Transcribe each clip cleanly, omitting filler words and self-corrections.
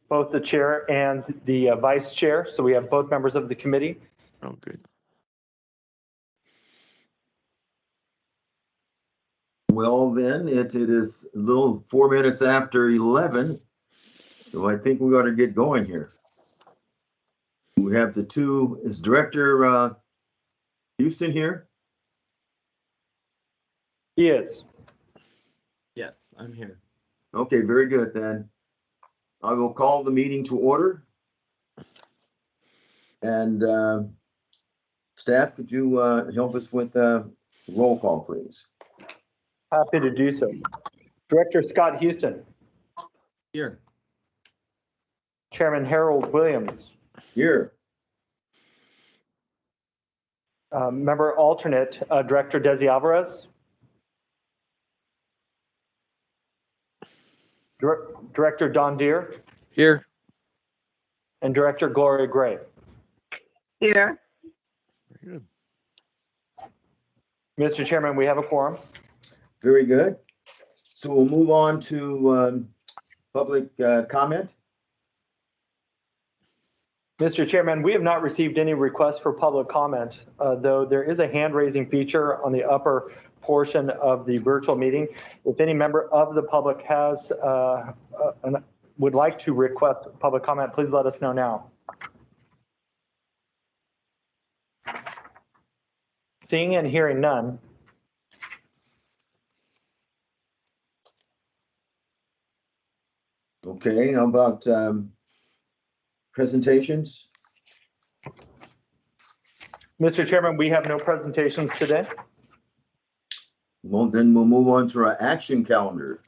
both the chair and the vice chair. So we have both members of the committee. Oh, good. Well, then it is a little 4 minutes after 11. So I think we ought to get going here. We have the two, is Director Houston here? He is. Yes, I'm here. Okay, very good then. I will call the meeting to order. And staff, could you help us with roll call, please? Happy to do so. Director Scott Houston, Here. Chairman Harold Williams, Here. member alternate Director Desi Alvarez, Director Don Deere, Here. and Director Gloria Gray. Here. Very good. Mr. Chairman, we have a quorum. Very good. So we'll move on to public comment. Mr. Chairman, we have not received any requests for public comment, though there is a hand raising feature on the upper portion of the virtual meeting. If any member of the public has would like to request public comment, please let us know now. Seeing and hearing none. Okay, how about presentations? Mr. Chairman, we have no presentations today. Well, then we'll move on to our action calendar.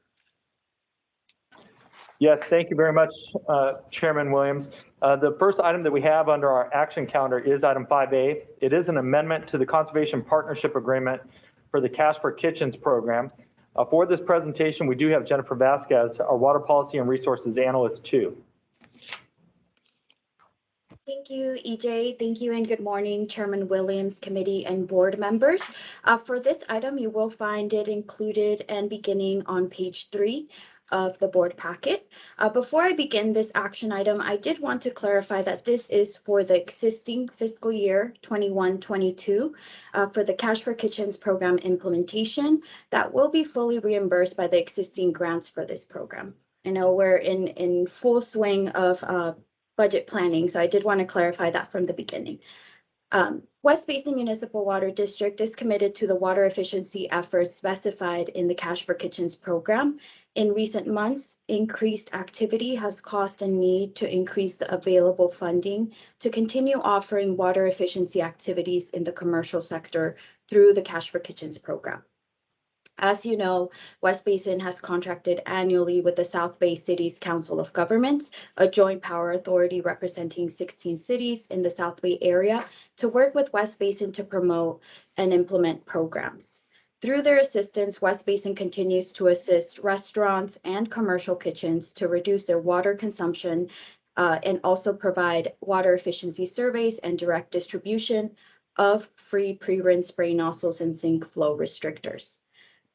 Yes, thank you very much, Chairman Williams. The first item that we have under our action calendar is item 5A. It is an amendment to the Conservation Partnership Agreement for the Cash for Kitchens program. For this presentation, we do have Jennifer Vasquez, our Water Policy and Resources Analyst too. Thank you, EJ. Thank you and good morning, Chairman Williams, committee and board members. For this item, you will find it included and beginning on page 3 of the board packet. Before I begin this action item, I did want to clarify that this is for the existing fiscal year 21-22 for the Cash for Kitchens program implementation that will be fully reimbursed by the existing grants for this program. I know we're in full swing of budget planning, so I did want to clarify that from the beginning. West Basin Municipal Water District is committed to the water efficiency efforts specified in the Cash for Kitchens program. In recent months, increased activity has caused a need to increase the available funding to continue offering water efficiency activities in the commercial sector through the Cash for Kitchens program. As you know, West Basin has contracted annually with the South Bay Cities Council of Governments, a joint power authority representing 16 cities in the South Bay area, to work with West Basin to promote and implement programs. Through their assistance, West Basin continues to assist restaurants and commercial kitchens to reduce their water consumption and also provide water efficiency surveys and direct distribution of free pre-rinse spray nozzles and sink flow restrictors.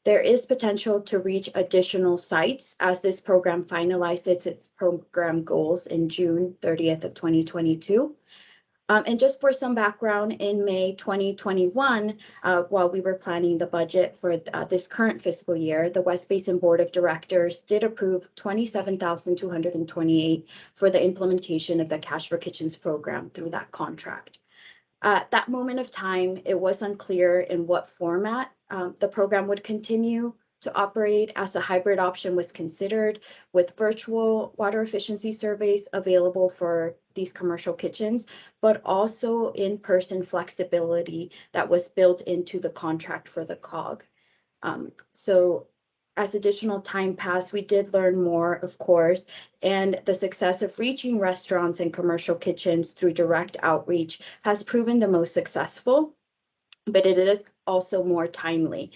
There is potential to reach additional sites as this program finalizes its program goals in June 30th of 2022. And just for some background, in May 2021, while we were planning the budget for this current fiscal year, the West Basin Board of Directors did approve $27,228 for the implementation of the Cash for Kitchens program through that contract. At that moment of time, it was unclear in what format the program would continue to operate, as a hybrid option was considered with virtual water efficiency surveys available for these commercial kitchens, but also in-person flexibility that was built into the contract for the COG. So as additional time passed, we did learn more, of course, and the success of reaching restaurants and commercial kitchens through direct outreach has proven the most successful. But it is also more timely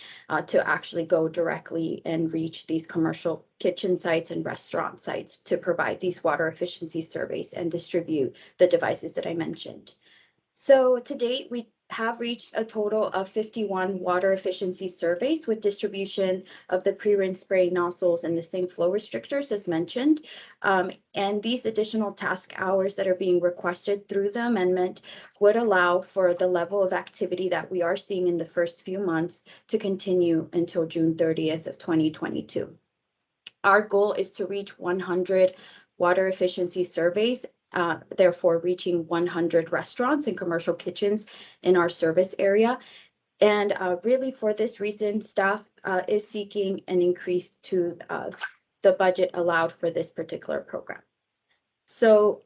to actually go directly and reach these commercial kitchen sites and restaurant sites to provide these water efficiency surveys and distribute the devices that I mentioned. So to date, we have reached a total of 51 water efficiency surveys with distribution of the pre-rinse spray nozzles and the sink flow restrictors as mentioned. And these additional task hours that are being requested through the amendment would allow for the level of activity that we are seeing in the first few months to continue until June 30th of 2022. Our goal is to reach 100 water efficiency surveys, therefore reaching 100 restaurants and commercial kitchens in our service area. And really for this reason, staff is seeking an increase to the budget allowed for this particular program. So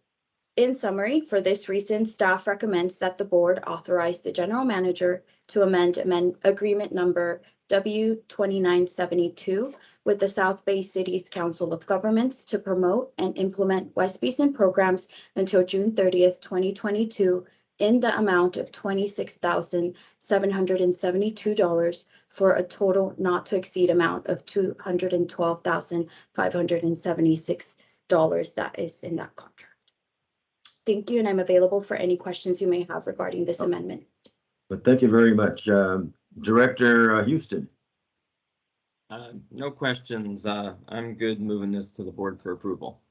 in summary, for this reason, staff recommends that the board authorize the general manager to amend agreement number W2972 with the South Bay Cities Council of Governments to promote and implement West Basin programs until June 30th, 2022 in the amount of $26,772 for a total not to exceed amount of $212,576 that is in that contract. Thank you, and I'm available for any questions you may have regarding this amendment. But thank you very much. Director Houston. No questions. I'm good moving this to the board for approval.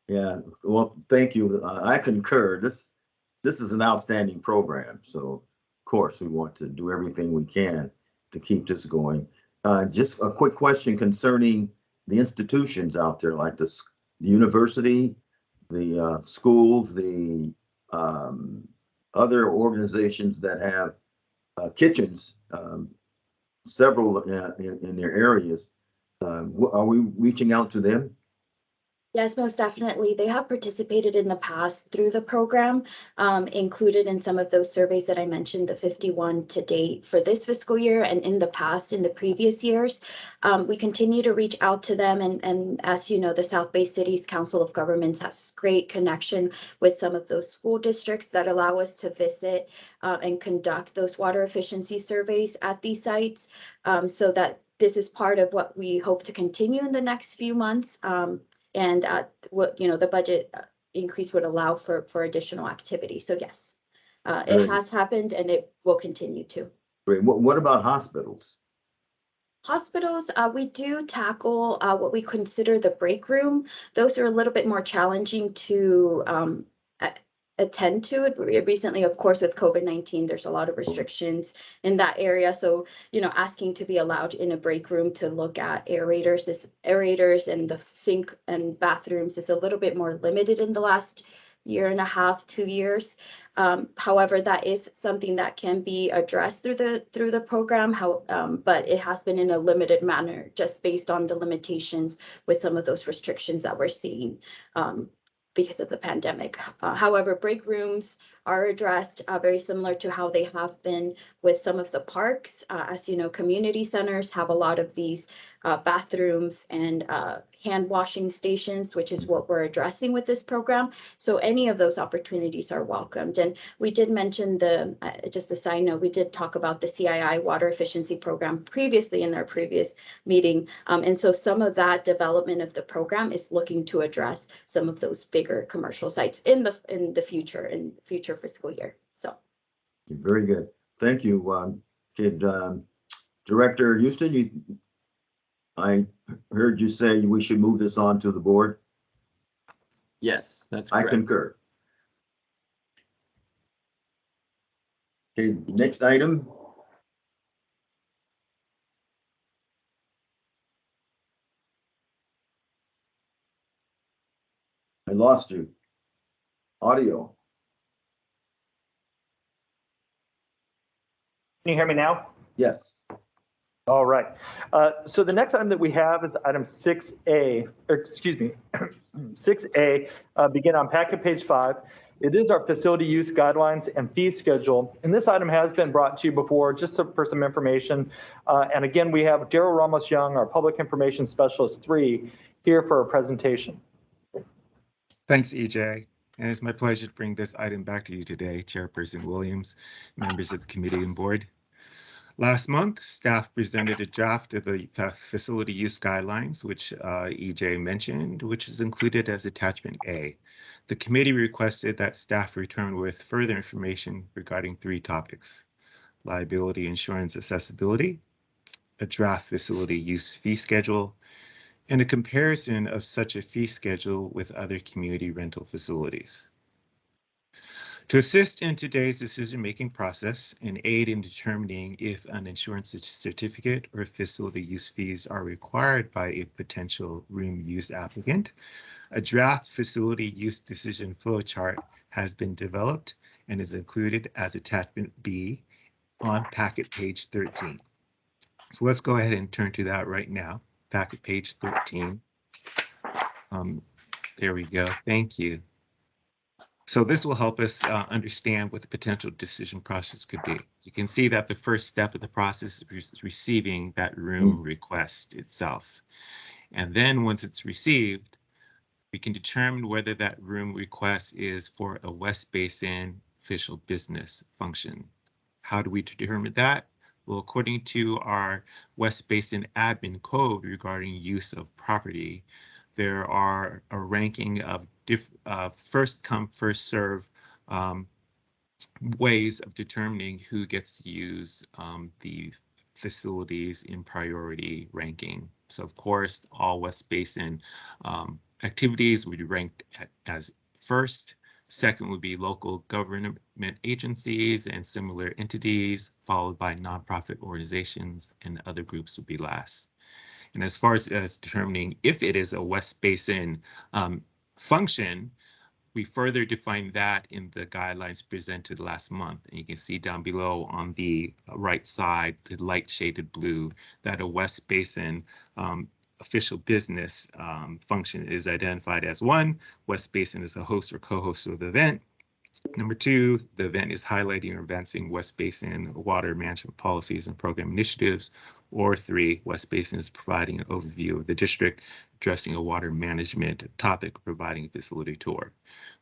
Yeah, well, thank you. I concur. This is an outstanding program. So of course we want to do everything we can to keep this going. Just a quick question concerning the institutions out there, like the university, the schools, the other organizations that have kitchens, several in their areas. Are we reaching out to them? Yes, most definitely. They have participated in the past through the program, included in some of those surveys that I mentioned, the 51 to date for this fiscal year and in the past, in the previous years. We continue to reach out to them. And as you know, the South Bay Cities Council of Governments has great connection with some of those school districts that allow us to visit and conduct those water efficiency surveys at these sites, so that this is part of what we hope to continue in the next few months. And what the budget increase would allow for additional activity. So yes, it has happened and it will continue to. Great. What about hospitals? Hospitals, we do tackle what we consider the break room. Those are a little bit more challenging to attend to. It recently, of course, with COVID-19, there's a lot of restrictions in that area. So, asking to be allowed in a break room to look at aerators and the sink and bathrooms is a little bit more limited in the last year and a half, 2 years. However, that is something that can be addressed through the program. But it has been in a limited manner, just based on the limitations with some of those restrictions that we're seeing because of the pandemic. However, break rooms are addressed very similar to how they have been with some of the parks. As you know, community centers have a lot of these bathrooms and hand washing stations, which is what we're addressing with this program. So any of those opportunities are welcomed. And we did mention just a side note, we did talk about the CII water efficiency program previously in our previous meeting. And so some of that development of the program is looking to address some of those bigger commercial sites in the future fiscal year. So very good. Thank you. Director Houston, I heard you say we should move this on to the board. Yes, that's correct. I concur. Okay, next item. I lost you. Audio. Can you hear me now? Yes. All right. So the next item that we have is item 6A, or excuse me, 6A, begin on packet page 5. It is our facility use guidelines and fee schedule. And this item has been brought to you before, just for some information. And again, we have Daryl Ramos-Young, our Public Information Specialist 3, here for a presentation. Thanks, EJ. And it's my pleasure to bring this item back to you today, Chairperson Williams, members of the committee and board. Last month, staff presented a draft of the facility use guidelines, which EJ mentioned, which is included as attachment A. The committee requested that staff return with further information regarding 3 topics: liability insurance accessibility, a draft facility use fee schedule, and a comparison of such a fee schedule with other community rental facilities. To assist in today's decision-making process and aid in determining if an insurance certificate or facility use fees are required by a potential room use applicant, a draft facility use decision flowchart has been developed and is included as attachment B on packet page 13. So let's go ahead and turn to that right now. Packet page 13. There we go. Thank you. So this will help us understand what the potential decision process could be. You can see that the first step of the process is receiving that room request itself. And then once it's received, we can determine whether that room request is for a West Basin official business function. How do we determine that? Well, according to our West Basin admin code regarding use of property, there are a ranking of first come, first serve ways of determining who gets to use the facilities in priority ranking. So of course, all West Basin activities would be ranked as first. Second would be local government agencies and similar entities, followed by nonprofit organizations, and other groups would be last. And as far as determining if it is a West Basin function, we further define that in the guidelines presented last month. And you can see down below on the right side, the light shaded blue, that a West Basin official business function is identified as 1. West Basin is the host or co-host of the event. Number 2, the event is highlighting or advancing West Basin water management policies and program initiatives. Or 3, West Basin is providing an overview of the district, addressing a water management topic, providing a facility tour.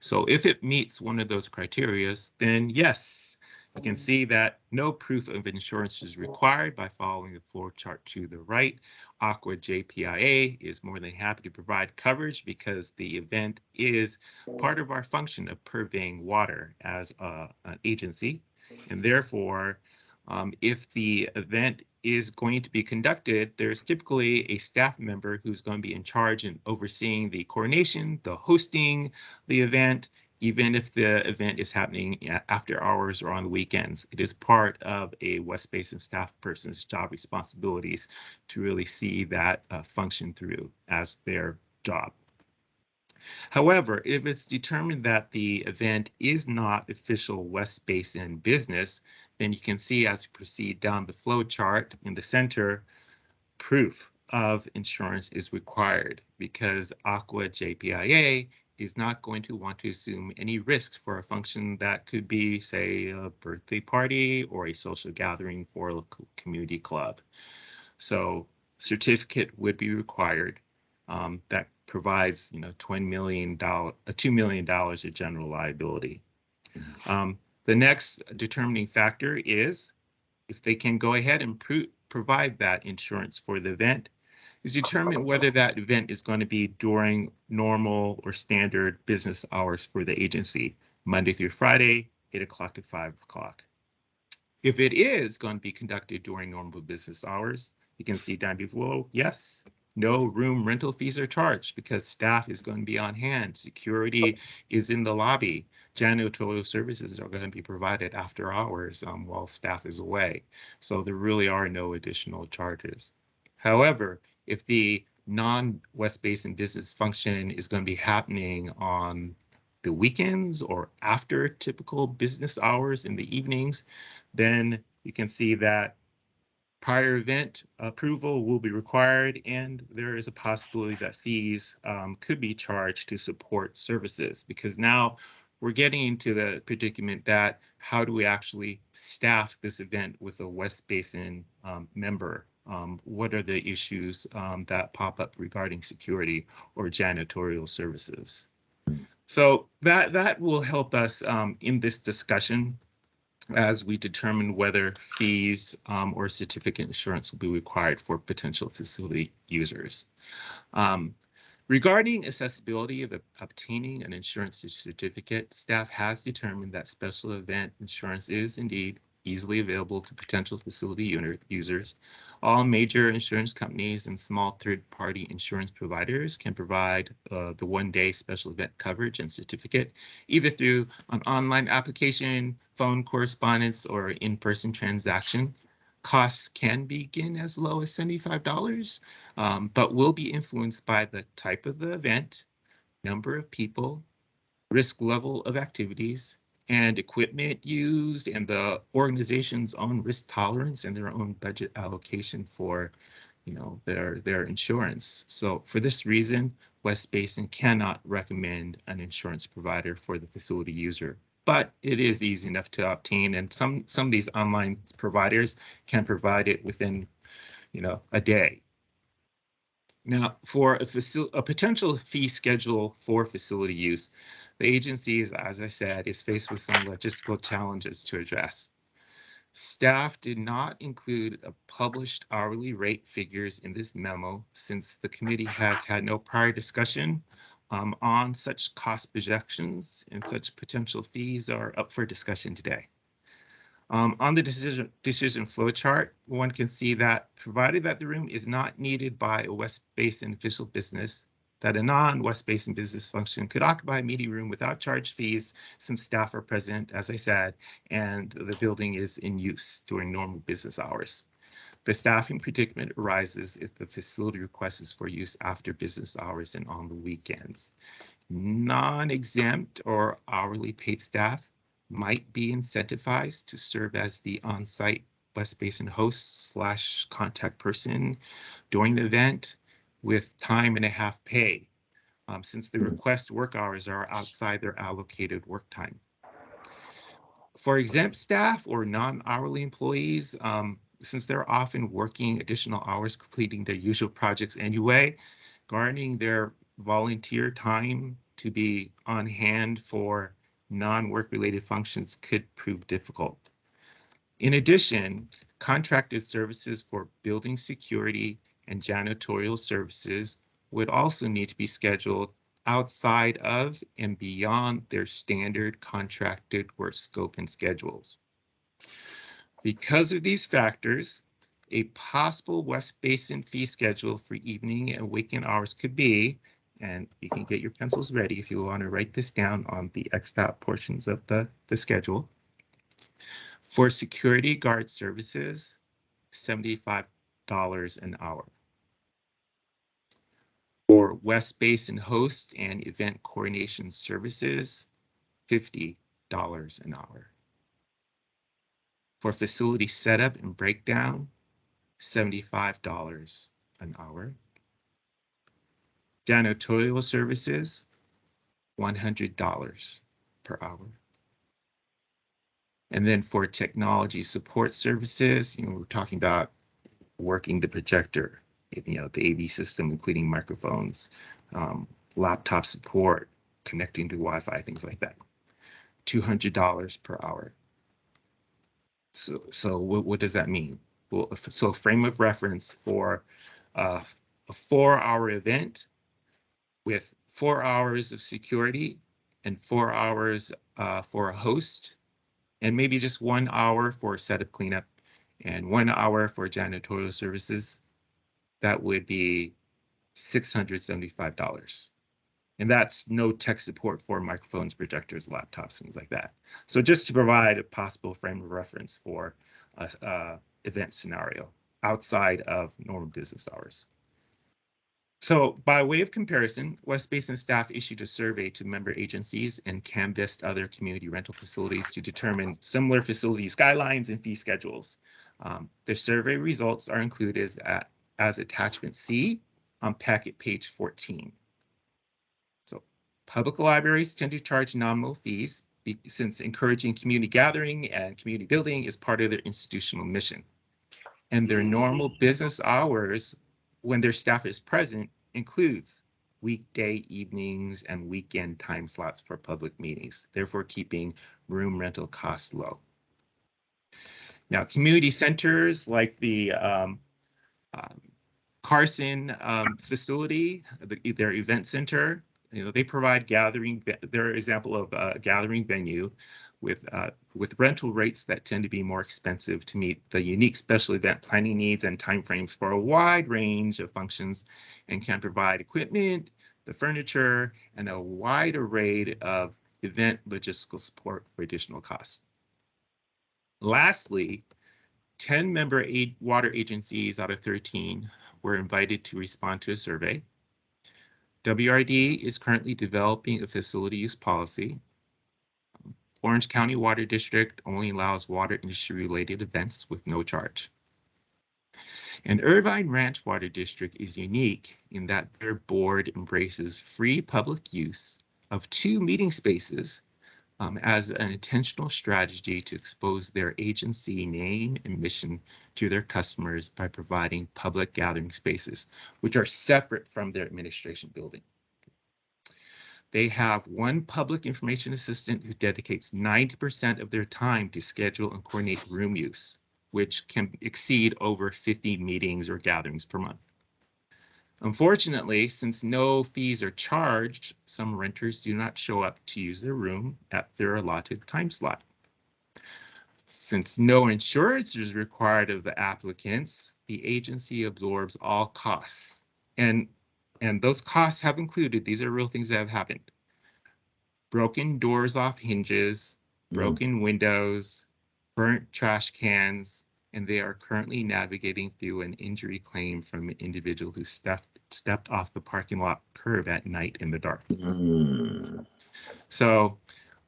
So if it meets one of those criteria, then yes, you can see that no proof of insurance is required by following the flow chart to the right. Aqua JPIA is more than happy to provide coverage because the event is part of our function of purveying water as an agency. And therefore, if the event is going to be conducted, there's typically a staff member who's going to be in charge and overseeing the coordination, the hosting, the event, even if the event is happening after hours or on the weekends. It is part of a West Basin staff person's job responsibilities to really see that function through as their job. However, if it's determined that the event is not official West Basin business, then you can see as we proceed down the flow chart in the center, proof of insurance is required because Aqua JPIA is not going to want to assume any risks for a function that could be, say, a birthday party or a social gathering for a local community club. So certificate would be required that provides, $2 million of general liability. The next determining factor is if they can go ahead and provide that insurance for the event, is determine whether that event is going to be during normal or standard business hours for the agency, Monday through Friday, 8 o'clock to 5 o'clock. If it is going to be conducted during normal business hours, you can see down below, yes, no room rental fees are charged because staff is going to be on hand. Security is in the lobby. Janitorial services are going to be provided after hours while staff is away. So there really are no additional charges. However, if the non-West Basin business function is going to be happening on the weekends or after typical business hours in the evenings, then you can see that prior event approval will be required, and there is a possibility that fees could be charged to support services, because now we're getting into the predicament that how do we actually staff this event with a West Basin member? What are the issues that pop up regarding security or janitorial services? So that will help us in this discussion. as we determine whether fees or certificate insurance will be required for potential facility users. Regarding accessibility of obtaining an insurance certificate, staff has determined that special event insurance is indeed easily available to potential facility users. All major insurance companies and small third-party insurance providers can provide the one-day special event coverage and certificate, either through an online application, phone correspondence, or in-person transaction. Costs can begin as low as $75, but will be influenced by the type of the event, number of people, risk level of activities, and equipment used, and the organization's own risk tolerance and their own budget allocation for, their insurance. So for this reason, West Basin cannot recommend an insurance provider for the facility user, but it is easy enough to obtain, and some of these online providers can provide it within, a day. Now, for a potential fee schedule for facility use, the agency, as I said, is faced with some logistical challenges to address. Staff did not include published hourly rate figures in this memo since the committee has had no prior discussion on such cost projections, and such potential fees are up for discussion today. On the decision flow chart, one can see that provided that the room is not needed by a West Basin official business, that a non-West Basin business function could occupy a meeting room without charge fees since staff are present, as I said, and the building is in use during normal business hours. The staffing predicament arises if the facility requests for use after business hours and on the weekends. Non-exempt or hourly paid staff might be incentivized to serve as the on-site West Basin host / contact person during the event with time and a half pay, since the request work hours are outside their allocated work time. For exempt staff or non-hourly employees, since they're often working additional hours completing their usual projects anyway, garnering their volunteer time to be on hand for non-work related functions could prove difficult. In addition, contracted services for building security and janitorial services would also need to be scheduled outside of and beyond their standard contracted work scope and schedules. Because of these factors, a possible West Basin fee schedule for evening and weekend hours could be, and you can get your pencils ready if you want to write this down on the X'd portions of the schedule. For security guard services, $75 an hour. For West Basin host and event coordination services, $50 an hour. For facility setup and breakdown, $75 an hour. Janitorial services, $100 per hour. And then for technology support services, we're talking about working the projector, the AV system, including microphones, laptop support, connecting to Wi-Fi, things like that. $200 per hour. So what does that mean? Well, so frame of reference for a 4-hour event with 4 hours of security and 4 hours for a host, and maybe just 1 hour for setup cleanup and 1 hour for janitorial services, that would be $675. And that's no tech support for microphones, projectors, laptops, things like that. So just to provide a possible frame of reference for a event scenario outside of normal business hours. So by way of comparison, West Basin staff issued a survey to member agencies and canvassed other community rental facilities to determine similar facilities guidelines and fee schedules. The survey results are included as attachment C on packet page 14. So public libraries tend to charge nominal fees since encouraging community gathering and community building is part of their institutional mission. And their normal business hours when their staff is present includes weekday evenings and weekend time slots for public meetings, therefore keeping room rental costs low. Now, community centers like the Carson facility, their event center, they provide gathering. They're an example of a gathering venue with rental rates that tend to be more expensive to meet the unique special event planning needs and timeframes for a wide range of functions, and can provide equipment, the furniture, and a wide array of event logistical support for additional costs. Lastly, 10 member water agencies out of 13 were invited to respond to a survey. WRD is currently developing a facility use policy. Orange County Water District only allows water industry related events with no charge. And Irvine Ranch Water District is unique in that their board embraces free public use of 2 meeting spaces as an intentional strategy to expose their agency name and mission to their customers by providing public gathering spaces, which are separate from their administration building. They have 1 public information assistant who dedicates 90% of their time to schedule and coordinate room use, which can exceed over 50 meetings or gatherings per month. Unfortunately, since no fees are charged, some renters do not show up to use their room at their allotted time slot. Since no insurance is required of the applicants, the agency absorbs all costs. And those costs have included, these are real things that have happened: broken doors off hinges, broken windows, burnt trash cans, and they are currently navigating through an injury claim from an individual who stepped off the parking lot curb at night in the dark. So,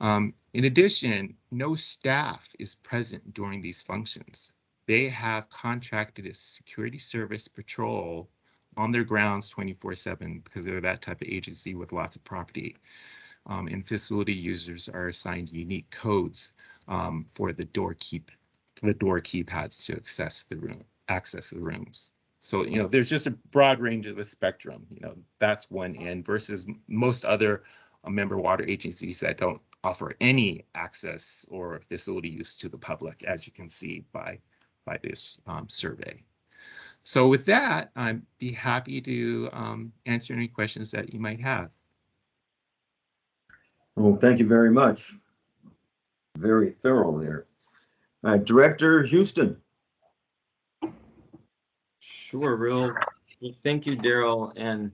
in addition, no staff is present during these functions. They have contracted a security service patrol on their grounds 24/7 because they're that type of agency with lots of property. And facility users are assigned unique codes for the door keypads to access the rooms. So, there's just a broad range of a spectrum. That's one end versus most other member water agencies that don't offer any access or facility use to the public, as you can see by this survey. So with that, I'd be happy to answer any questions that you might have. Well, thank you very much. Very thorough there. Director Houston. Sure, thank you, Daryl. And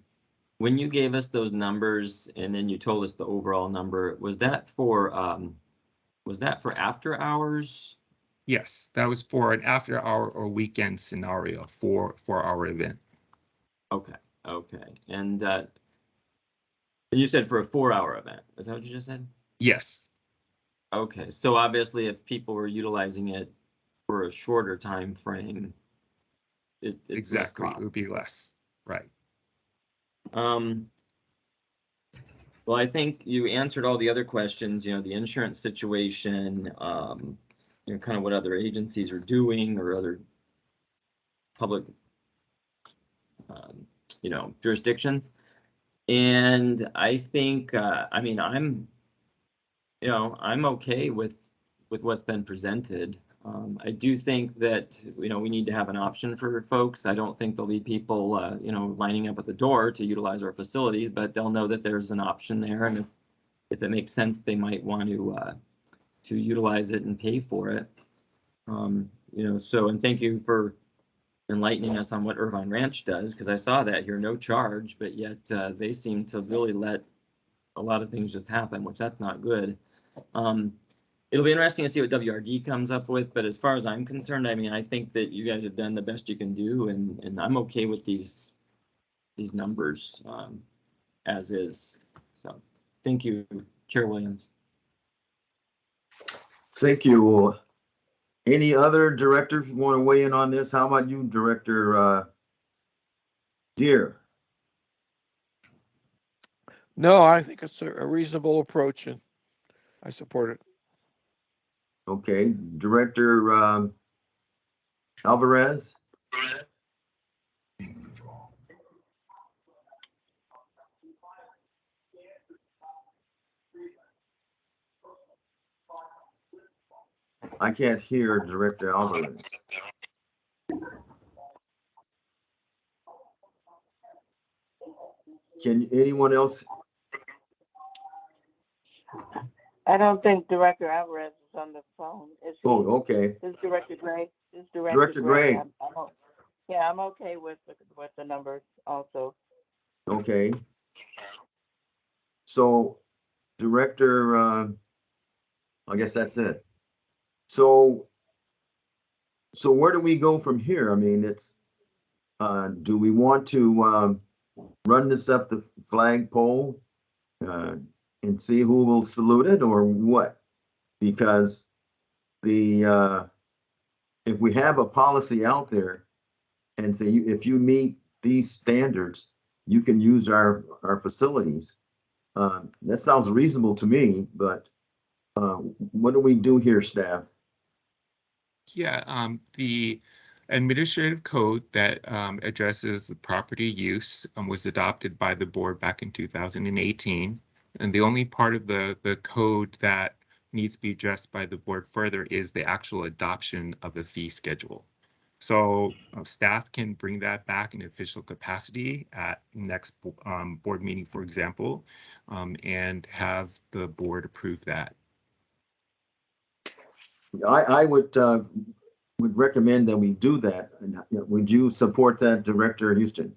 when you gave us those numbers and then you told us the overall number, was that for after hours? Yes, that was for an after hour or weekend scenario for our event. Okay. And you said for a 4-hour event. Is that what you just said? Yes. Okay. So obviously if people were utilizing it for a shorter time frame, it's exactly. It would be less. Right. Well, I think you answered all the other questions, the insurance situation, kind of what other agencies are doing or other public, jurisdictions. And I think, I'm okay with what's been presented. I do think that, we need to have an option for folks. I don't think there'll be people, lining up at the door to utilize our facilities, but they'll know that there's an option there. And if it makes sense, they might want to utilize it and pay for it. And thank you for enlightening us on what Irvine Ranch does, because I saw that here, no charge, but yet they seem to really let a lot of things just happen, which that's not good. It'll be interesting to see what WRD comes up with, but as far as I'm concerned, I think that you guys have done the best you can do, and I'm okay with these numbers as is. So thank you, Chair Williams. Thank you. Any other directors want to weigh in on this? How about you, Director Deere? No, I think it's a reasonable approach, and I support it. Okay, Director Alvarez. I can't hear Director Alvarez. Can anyone else? I don't think Director Alvarez is on the phone. Is he? Oh, okay. Is Director Gray? Is Director Gray. I'm okay with the numbers also. Okay. So Director, I guess that's it. So where do we go from here? I mean, it's, do we want to run this up the flagpole and see who will salute it or what? Because the if we have a policy out there and say if you meet these standards, you can use our facilities. That sounds reasonable to me, but what do we do here, staff? Yeah, the administrative code that addresses the property use was adopted by the board back in 2018. And the only part of the code that needs to be addressed by the board further is the actual adoption of the fee schedule. So staff can bring that back in official capacity at next board meeting, for example, and have the board approve that. I would recommend that we do that. Would you support that, Director Houston?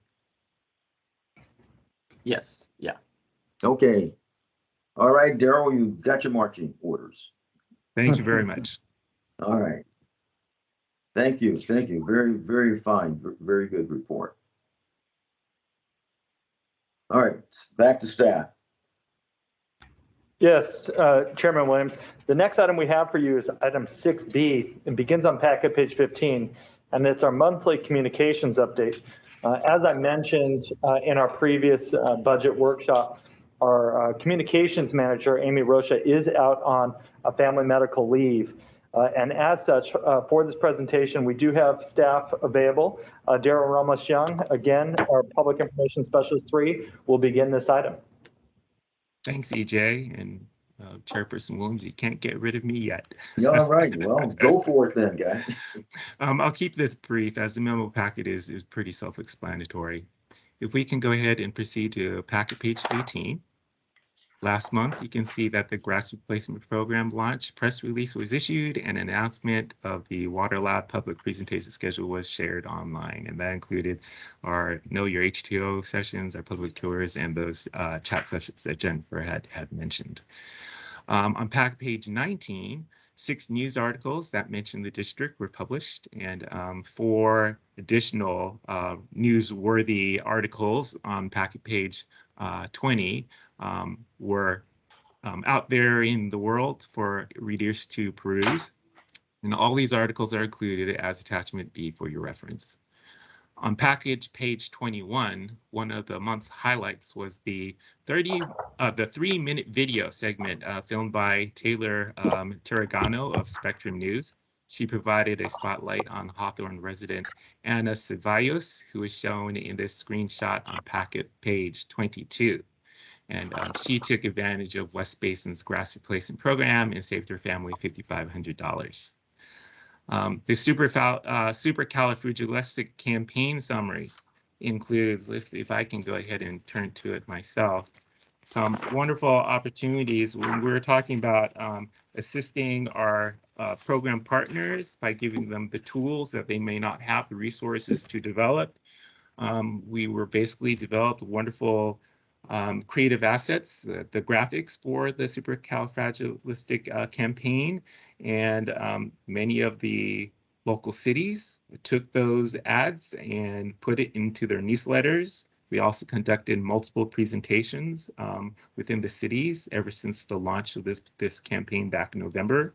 Yes, yeah. Okay. All right, Daryl, you got your marching orders. Thank you very much. All right. Thank you. Thank you. Very, very fine. Very good report. All right, back to staff. Yes, Chairman Williams. The next item we have for you is item 6B. It begins on packet page 15, and it's our monthly communications update. As I mentioned in our previous budget workshop, our communications manager, Amy Rocha, is out on a family medical leave. And as such, for this presentation, we do have staff available. Daryl Ramos-Young, again, our Public Information Specialist 3, will begin this item. Thanks, EJ, and Chairperson Williams, you can't get rid of me yet. All right, well, go for it then, guy. I'll keep this brief as the memo packet is pretty self-explanatory. If we can go ahead and proceed to packet page 18. Last month, you can see that the grass replacement program launch press release was issued and an announcement of the Water Lab public presentation schedule was shared online. And that included our Know Your H2O sessions, our public tours, and those chat sessions that Jennifer had mentioned. On packet page 19, 6 news articles that mention the district were published, and 4 additional newsworthy articles on packet page 20 were out there in the world for readers to peruse. And all these articles are included as attachment B for your reference. On package page 21, one of the month's highlights was the 3-minute video segment filmed by Taylor Terragano of Spectrum News. She provided a spotlight on Hawthorne resident Anna Ceballos, who is shown in this screenshot on packet page 22. And she took advantage of West Basin's grass replacement program and saved her family $5,500. The supercalifragilistic campaign summary includes, if I can go ahead and turn to it myself, some wonderful opportunities when we're talking about assisting our program partners by giving them the tools that they may not have the resources to develop. We were basically developed wonderful creative assets, the graphics for the supercalifragilistic campaign, and many of the local cities took those ads and put it into their newsletters. We also conducted multiple presentations within the cities ever since the launch of this campaign back in November.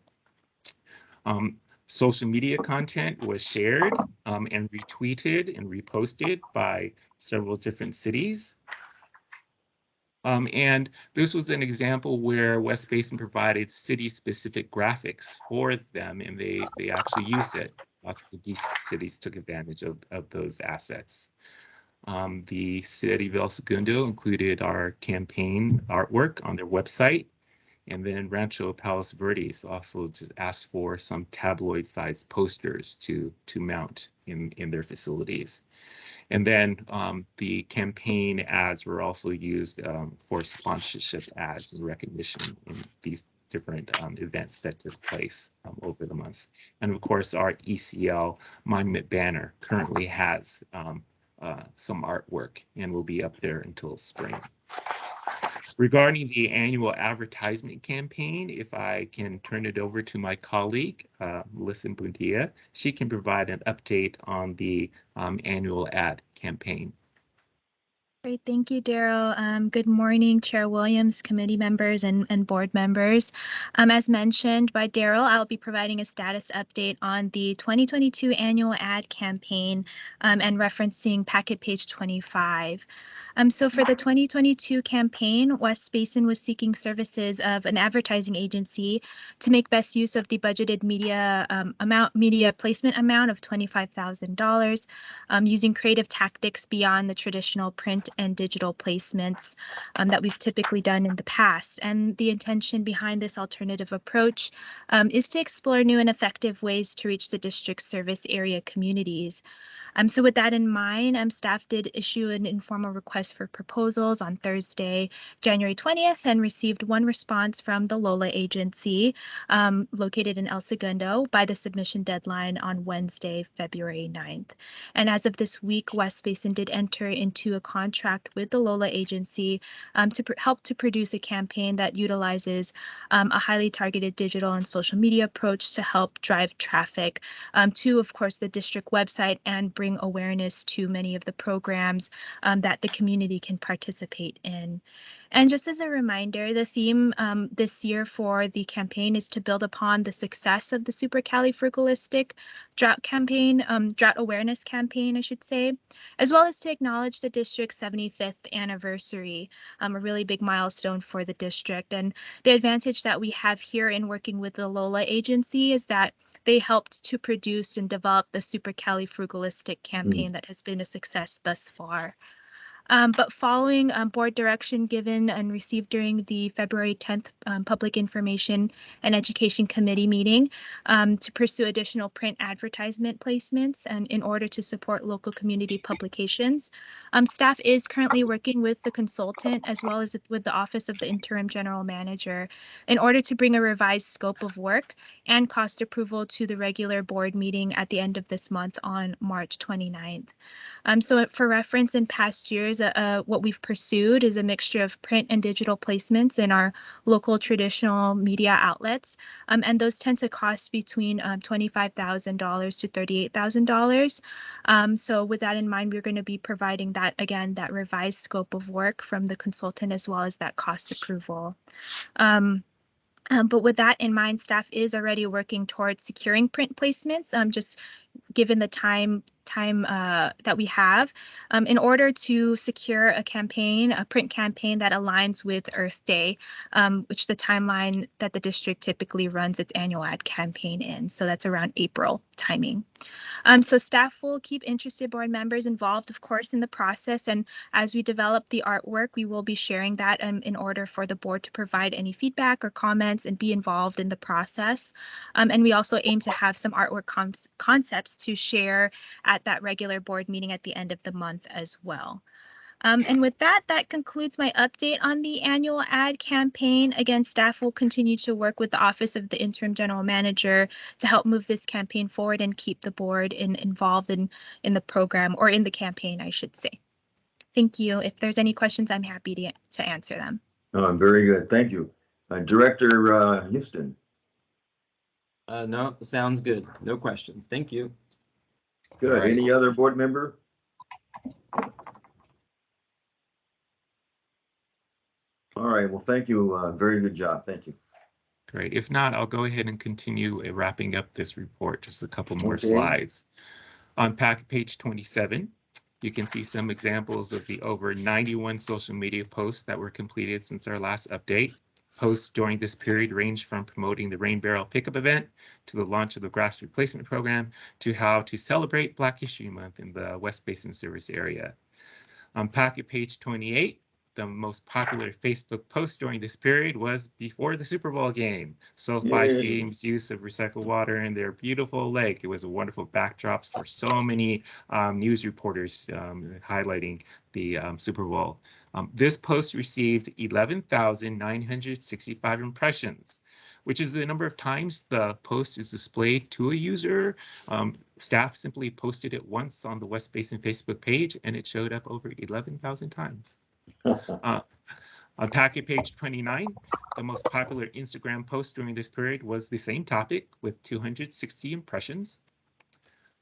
Social media content was shared and retweeted and reposted by several different cities. And this was an example where West Basin provided city-specific graphics for them, and they actually used it. Lots of the cities took advantage of those assets. The city of El Segundo included our campaign artwork on their website, And then Rancho Palos Verdes also just asked for some tabloid-sized posters to mount in their facilities. And then the campaign ads were also used for sponsorship ads and recognition in these different events that took place over the months. And of course, our ECL monument banner currently has some artwork and will be up there until spring. Regarding the annual advertisement campaign, if I can turn it over to my colleague, Melissa Bundia, she can provide an update on the annual ad campaign. Great, thank you, Daryl. Good morning, Chair Williams, committee members, and board members. As mentioned by Daryl, I'll be providing a status update on the 2022 annual ad campaign and referencing packet page 25. So for the 2022 campaign, West Basin was seeking services of an advertising agency to make best use of the budgeted media placement amount of $25,000 using creative tactics beyond the traditional print and digital placements that we've typically done in the past. And the intention behind this alternative approach is to explore new and effective ways to reach the district's service area communities. So with that in mind, staff did issue an informal request for proposals on Thursday, January 20th, and received one response from the Lola agency located in El Segundo by the submission deadline on Wednesday, February 9th. And as of this week, West Basin did enter into a contract with the Lola agency to help to produce a campaign that utilizes a highly targeted digital and social media approach to help drive traffic to, of course, the district website and bring awareness to many of the programs that the community can participate in. And just as a reminder, the theme this year for the campaign is to build upon the success of the supercalifragilistic drought campaign, drought awareness campaign, I should say, as well as to acknowledge the district's 75th anniversary, a really big milestone for the district. And the advantage that we have here in working with the Lola agency is that they helped to produce and develop the supercalifragilistic campaign that has been a success thus far. But following board direction given and received during the February 10th Public Information and Education Committee meeting to pursue additional print advertisement placements and in order to support local community publications, staff is currently working with the consultant as well as with the Office of the Interim General Manager in order to bring a revised scope of work and cost approval to the regular board meeting at the end of this month on March 29th. So for reference, in past years, what we've pursued is a mixture of print and digital placements in our local traditional media outlets, and those tend to cost between $25,000 to $38,000. So with that in mind, we're going to be providing that, again, that revised scope of work from the consultant as well as that cost approval. But with that in mind, staff is already working towards securing print placements, just given the time that we have in order to secure a print campaign that aligns with Earth Day, which the timeline that the district typically runs its annual ad campaign in. So that's around April timing. So staff will keep interested board members involved, of course, in the process. And as we develop the artwork, we will be sharing that in order for the board to provide any feedback or comments and be involved in the process. And we also aim to have some artwork concepts to share at that regular board meeting at the end of the month as well. And with that concludes my update on the annual ad campaign. Again, staff will continue to work with the Office of the Interim General Manager to help move this campaign forward and keep the board involved in the program, or in the campaign, I should say. Thank you. If there's any questions, I'm happy to answer them. Very good. Thank you. Director Houston. No, sounds good. No questions. Thank you. Good. Right. Any other board member? All right. Well, thank you. Very good job. Thank you. Great. If not, I'll go ahead and continue wrapping up this report. Just a couple more Okay. slides. On packet page 27, you can see some examples of the over 91 social media posts that were completed since our last update. Posts during this period range from promoting the Rain Barrel Pickup event to the launch of the Grass Replacement Program to how to celebrate Black History Month in the West Basin service area. On packet page 28, the most popular Facebook post during this period was before the Super Bowl game. SoFi Yay. Stadium's use of recycled water in their beautiful lake. It was a wonderful backdrop for so many news reporters highlighting the Super Bowl. This post received 11,965 impressions, which is the number of times the post is displayed to a user. Staff simply posted it once on the West Basin Facebook page, and it showed up over 11,000 times. On packet page 29, the most popular Instagram post during this period was the same topic with 260 impressions.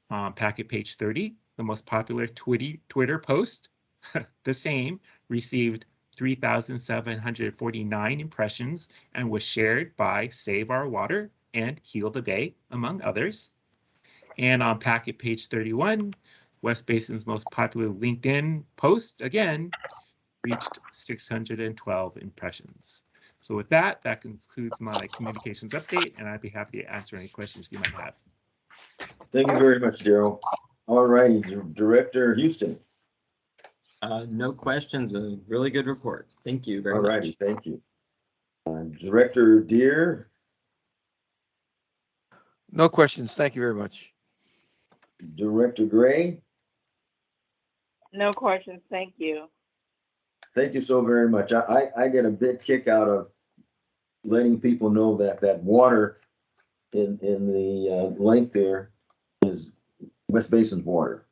On packet page 30, the most popular Twitter post, the same, received 3,749 impressions and was shared by Save Our Water and Heal the Bay, among others. And on packet page 31, West Basin's most popular LinkedIn post, again, reached 612 impressions. So with that, that concludes my communications update, and I'd be happy to answer any questions you might have. Thank you very much, Daryl. All righty, Director Houston. No questions. A really good report. Thank you very All much. righty, thank you. Director Deere. No questions. Thank you very much. Director Gray. No questions, thank you. Thank you so very much. I get a big kick out of letting people know that that water in the lake there is West Basin's water.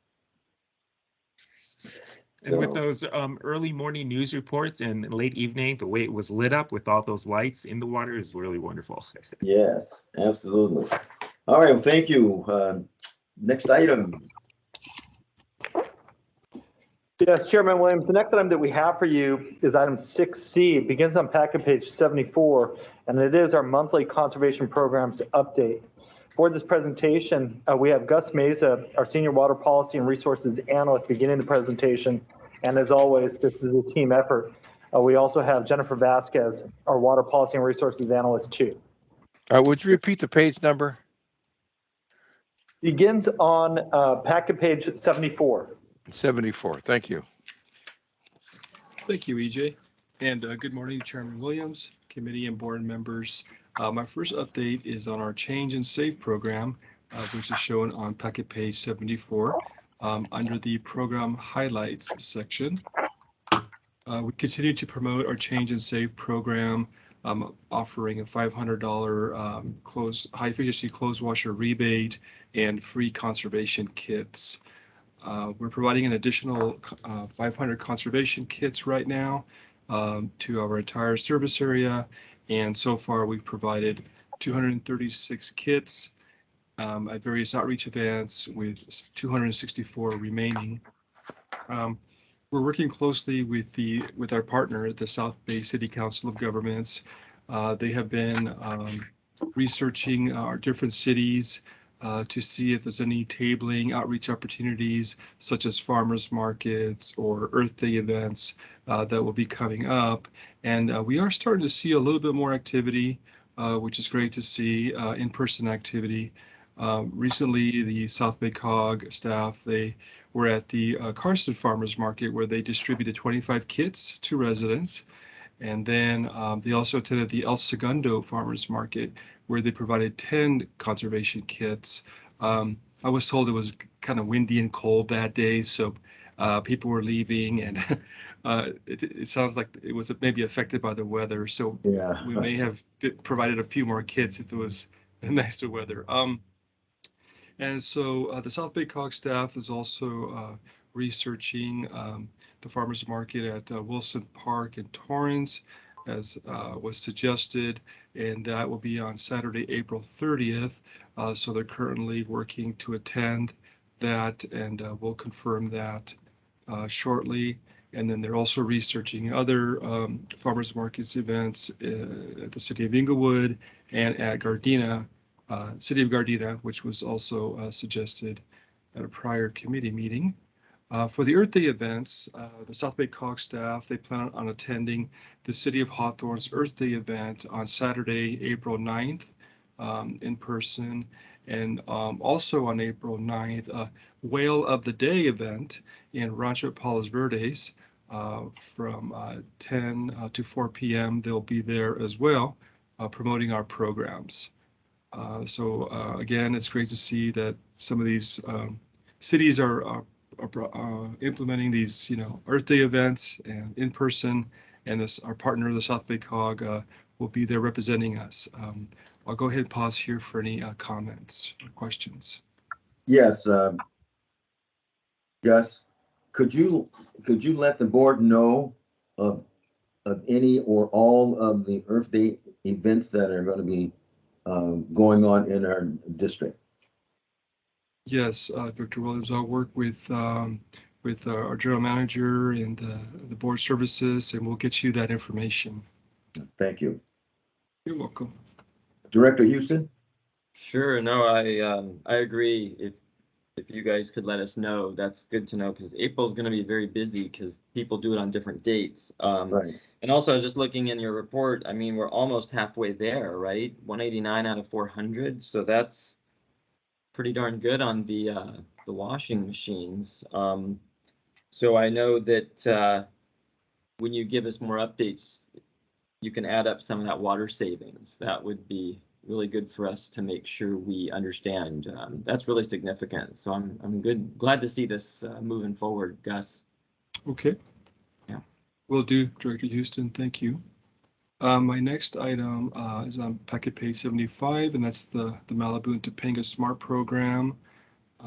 And with those early morning news reports and late evening, the way it was lit up with all those lights in the water is really wonderful. Yes, absolutely. All right, well, thank you. Next item. Yes, Chairman Williams, the next item that we have for you is item 6C. It begins on packet page 74, and it is our monthly conservation programs update. For this presentation, we have Gus Meza, our Senior Water Policy and Resources Analyst, beginning the presentation. And as always, this is a team effort. We also have Jennifer Vasquez, our Water Policy and Resources Analyst, too. Would you repeat the page number? Begins on packet page 74. 74. Thank you. Thank you, EJ. And good morning, Chairman Williams, committee and board members. My first update is on our Change and Save program, which is shown on packet page 74 under the program highlights section. We continue to promote our Change and Save program, offering a $500 high efficiency clothes washer rebate and free conservation kits. We're providing an additional 500 conservation kits right now to our entire service area. And so far, we've provided 236 kits at various outreach events with 264 remaining. We're working closely with our partner at the South Bay City Council of Governments. They have been researching our different cities to see if there's any tabling outreach opportunities, such as farmers markets or Earth Day events that will be coming up. And we are starting to see a little bit more activity, which is great to see, in-person activity. Recently, the South Bay COG staff, they were at the Carson Farmers Market, where they distributed 25 kits to residents. And then they also attended the El Segundo Farmers Market, where they provided 10 conservation kits. I was told it was kind of windy and cold that day, so people were leaving, and it sounds like it was maybe affected by the weather. So yeah, we may have provided a few more kits if it was nicer weather. And so the South Bay COG staff is also researching the farmers market at Wilson Park in Torrance, as was suggested, and that will be on Saturday, April 30th. So they're currently working to attend that, and we'll confirm that shortly. And then they're also researching other farmers markets events at the city of Inglewood and at Gardena, city of Gardena, which was also suggested at a prior committee meeting. For the Earth Day events, the South Bay COG staff, they plan on attending the City of Hawthorne's Earth Day event on Saturday, April 9th in person. And also on April 9th, a Whale of the Day event in Rancho Palos Verdes. from 10 to 4 p.m. They'll be there as well, promoting our programs. So again, it's great to see that some of these cities are implementing these, Earth Day events and in person, and our partner, the South Bay COG, will be there representing us. I'll go ahead and pause here for any comments or questions. Yes, Gus, could you let the board know of any or all of the Earth Day events that are going to be going on in our district? Yes, Dr. Williams, I'll work with our general manager and the board services, and we'll get you that information. Thank you. You're welcome. Director Houston? Sure. No, I agree. If you guys could let us know, that's good to know, because April is going to be very busy because people do it on different dates. Right. And also, I was just looking in your report. I mean, we're almost halfway there, right? 189 out of 400. So that's pretty darn good on the washing machines. So I know that when you give us more updates, you can add up some of that water savings. That would be really good for us to make sure we understand. That's really significant. So I'm glad to see this moving forward, Gus. Okay. Yeah. Will do, Director Houston. Thank you. My next item is on packet page 75, and that's the Malibu and Topanga Smart Program.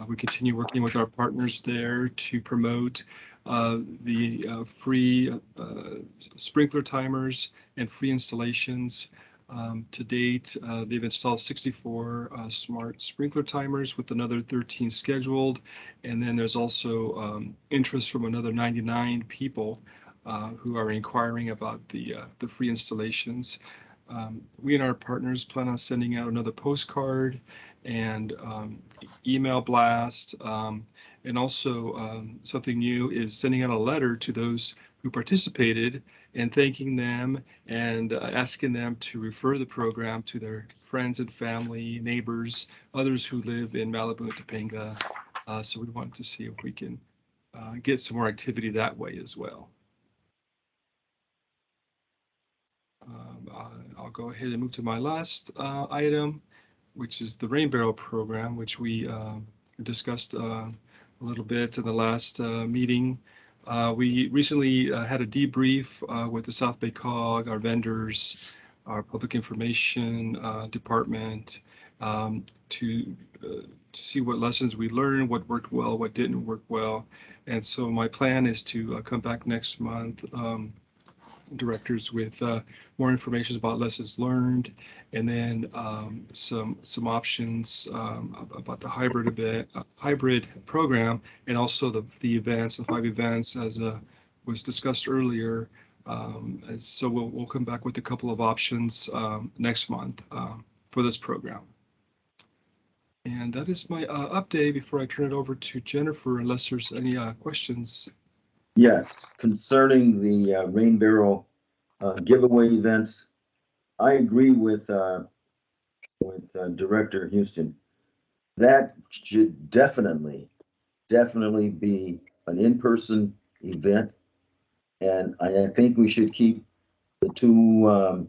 We continue working with our partners there to promote the free sprinkler timers and free installations. To date, they've installed 64 smart sprinkler timers with another 13 scheduled. And then there's also interest from another 99 people who are inquiring about the free installations. We and our partners plan on sending out another postcard and email blast. And also something new is sending out a letter to those who participated and thanking them and asking them to refer the program to their friends and family, neighbors, others who live in Malibu and Topanga. So we wanted to see if we can get some more activity that way as well. I'll go ahead and move to my last item, which is the Rain Barrel program, which we discussed a little bit in the last meeting. We recently had a debrief with the South Bay COG, our vendors, our public information department, to see what lessons we learned, what worked well, what didn't work well. And so my plan is to come back next month, directors, with more information about lessons learned, and then some options about the hybrid program, and also the events, the 5 events, as was discussed earlier. So we'll come back with a couple of options next month for this program. And that is my update before I turn it over to Jennifer, unless there's any questions. Yes, concerning the Rain Barrel giveaway events, I agree with Director Houston. That should definitely be an in-person event, and I think we should keep the 2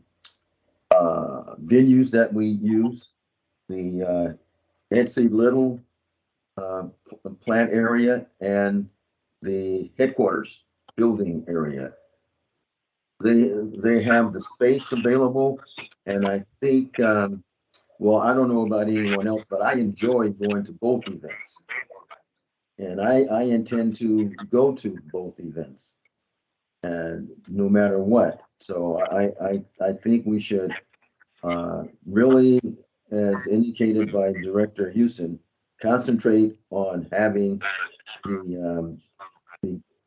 venues that we use, the Etsy Little plant area and the headquarters building area. They have the space available, and I think, well, I don't know about anyone else, but I enjoy going to both events. And I intend to go to both events, and no matter what. So I think we should really, as indicated by Director Houston, concentrate on having the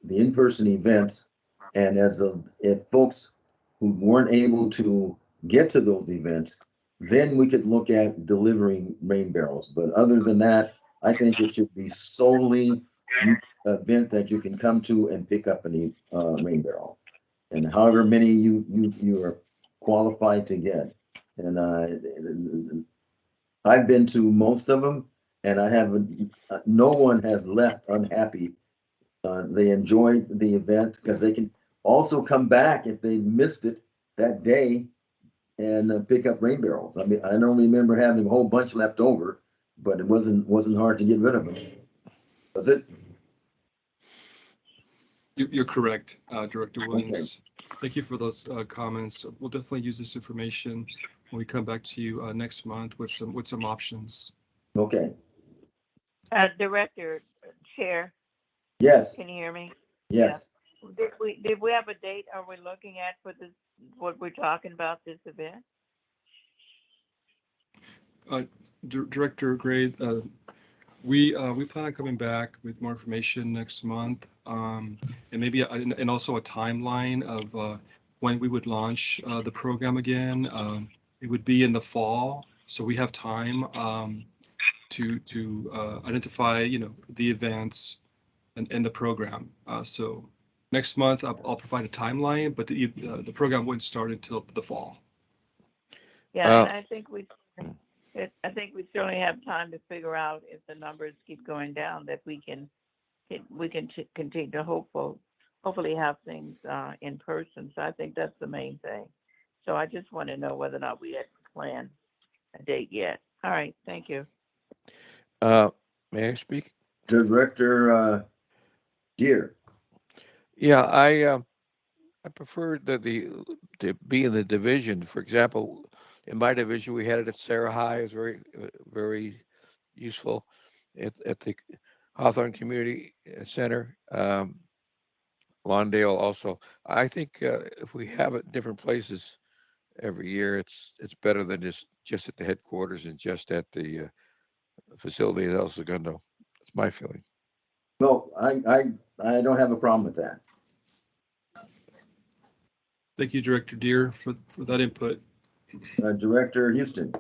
in-person events. And if folks who weren't able to get to those events, then we could look at delivering rain barrels. But other than that, I think it should be solely an event that you can come to and pick up a rain barrel, and however many you are qualified to get. And I've been to most of them, and I haven't. No one has left unhappy They enjoy the event because they can also come back if they missed it that day and pick up rain barrels. I mean, I don't remember having a whole bunch left over, but it wasn't hard to get rid of them. Was it? You're correct, Director Williams. Thank you for those comments. We'll definitely use this information when we come back to you next month with some options. Okay. Director, Chair, Yes. can you hear me? Yes. Did we have a date? Are we looking at for this, what we're talking about, this event? Director Gray, we plan on coming back with more information next month, and maybe and also a timeline of when we would launch the program again. It would be in the fall, so we have time to identify, the events and the program. So next month I'll provide a timeline, but the program wouldn't start until the fall. Yeah, and I think we certainly have time to figure out if the numbers keep going down, that we can continue to hopefully have things in person. So I think that's the main thing. So I just want to know whether or not we had planned a date yet. All right, thank you. May I speak? Director Deere. Yeah, I prefer that to be in the division. For example, in my division, we had it at Sarah High. It was very useful at the Hawthorne Community Center. Lawndale also. I think if we have it in different places every year, it's better than just at the headquarters and just at the facility at El Segundo. That's my feeling. No, I don't have a problem with that. Thank you, Director Deere, for that input. Director Houston.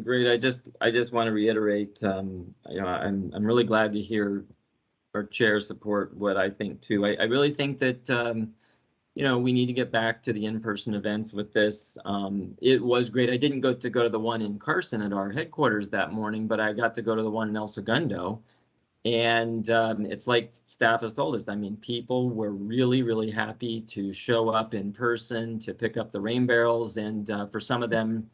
Great. I just want to reiterate, I'm really glad to hear our chair support what I think too. I really think that, we need to get back to the in-person events with this. It was great. I didn't go to the one in Carson at our headquarters that morning, but I got to go to the one in El Segundo. And it's like staff has told us, I mean, people were really, really happy to show up in person to pick up the rain barrels. And for some of them,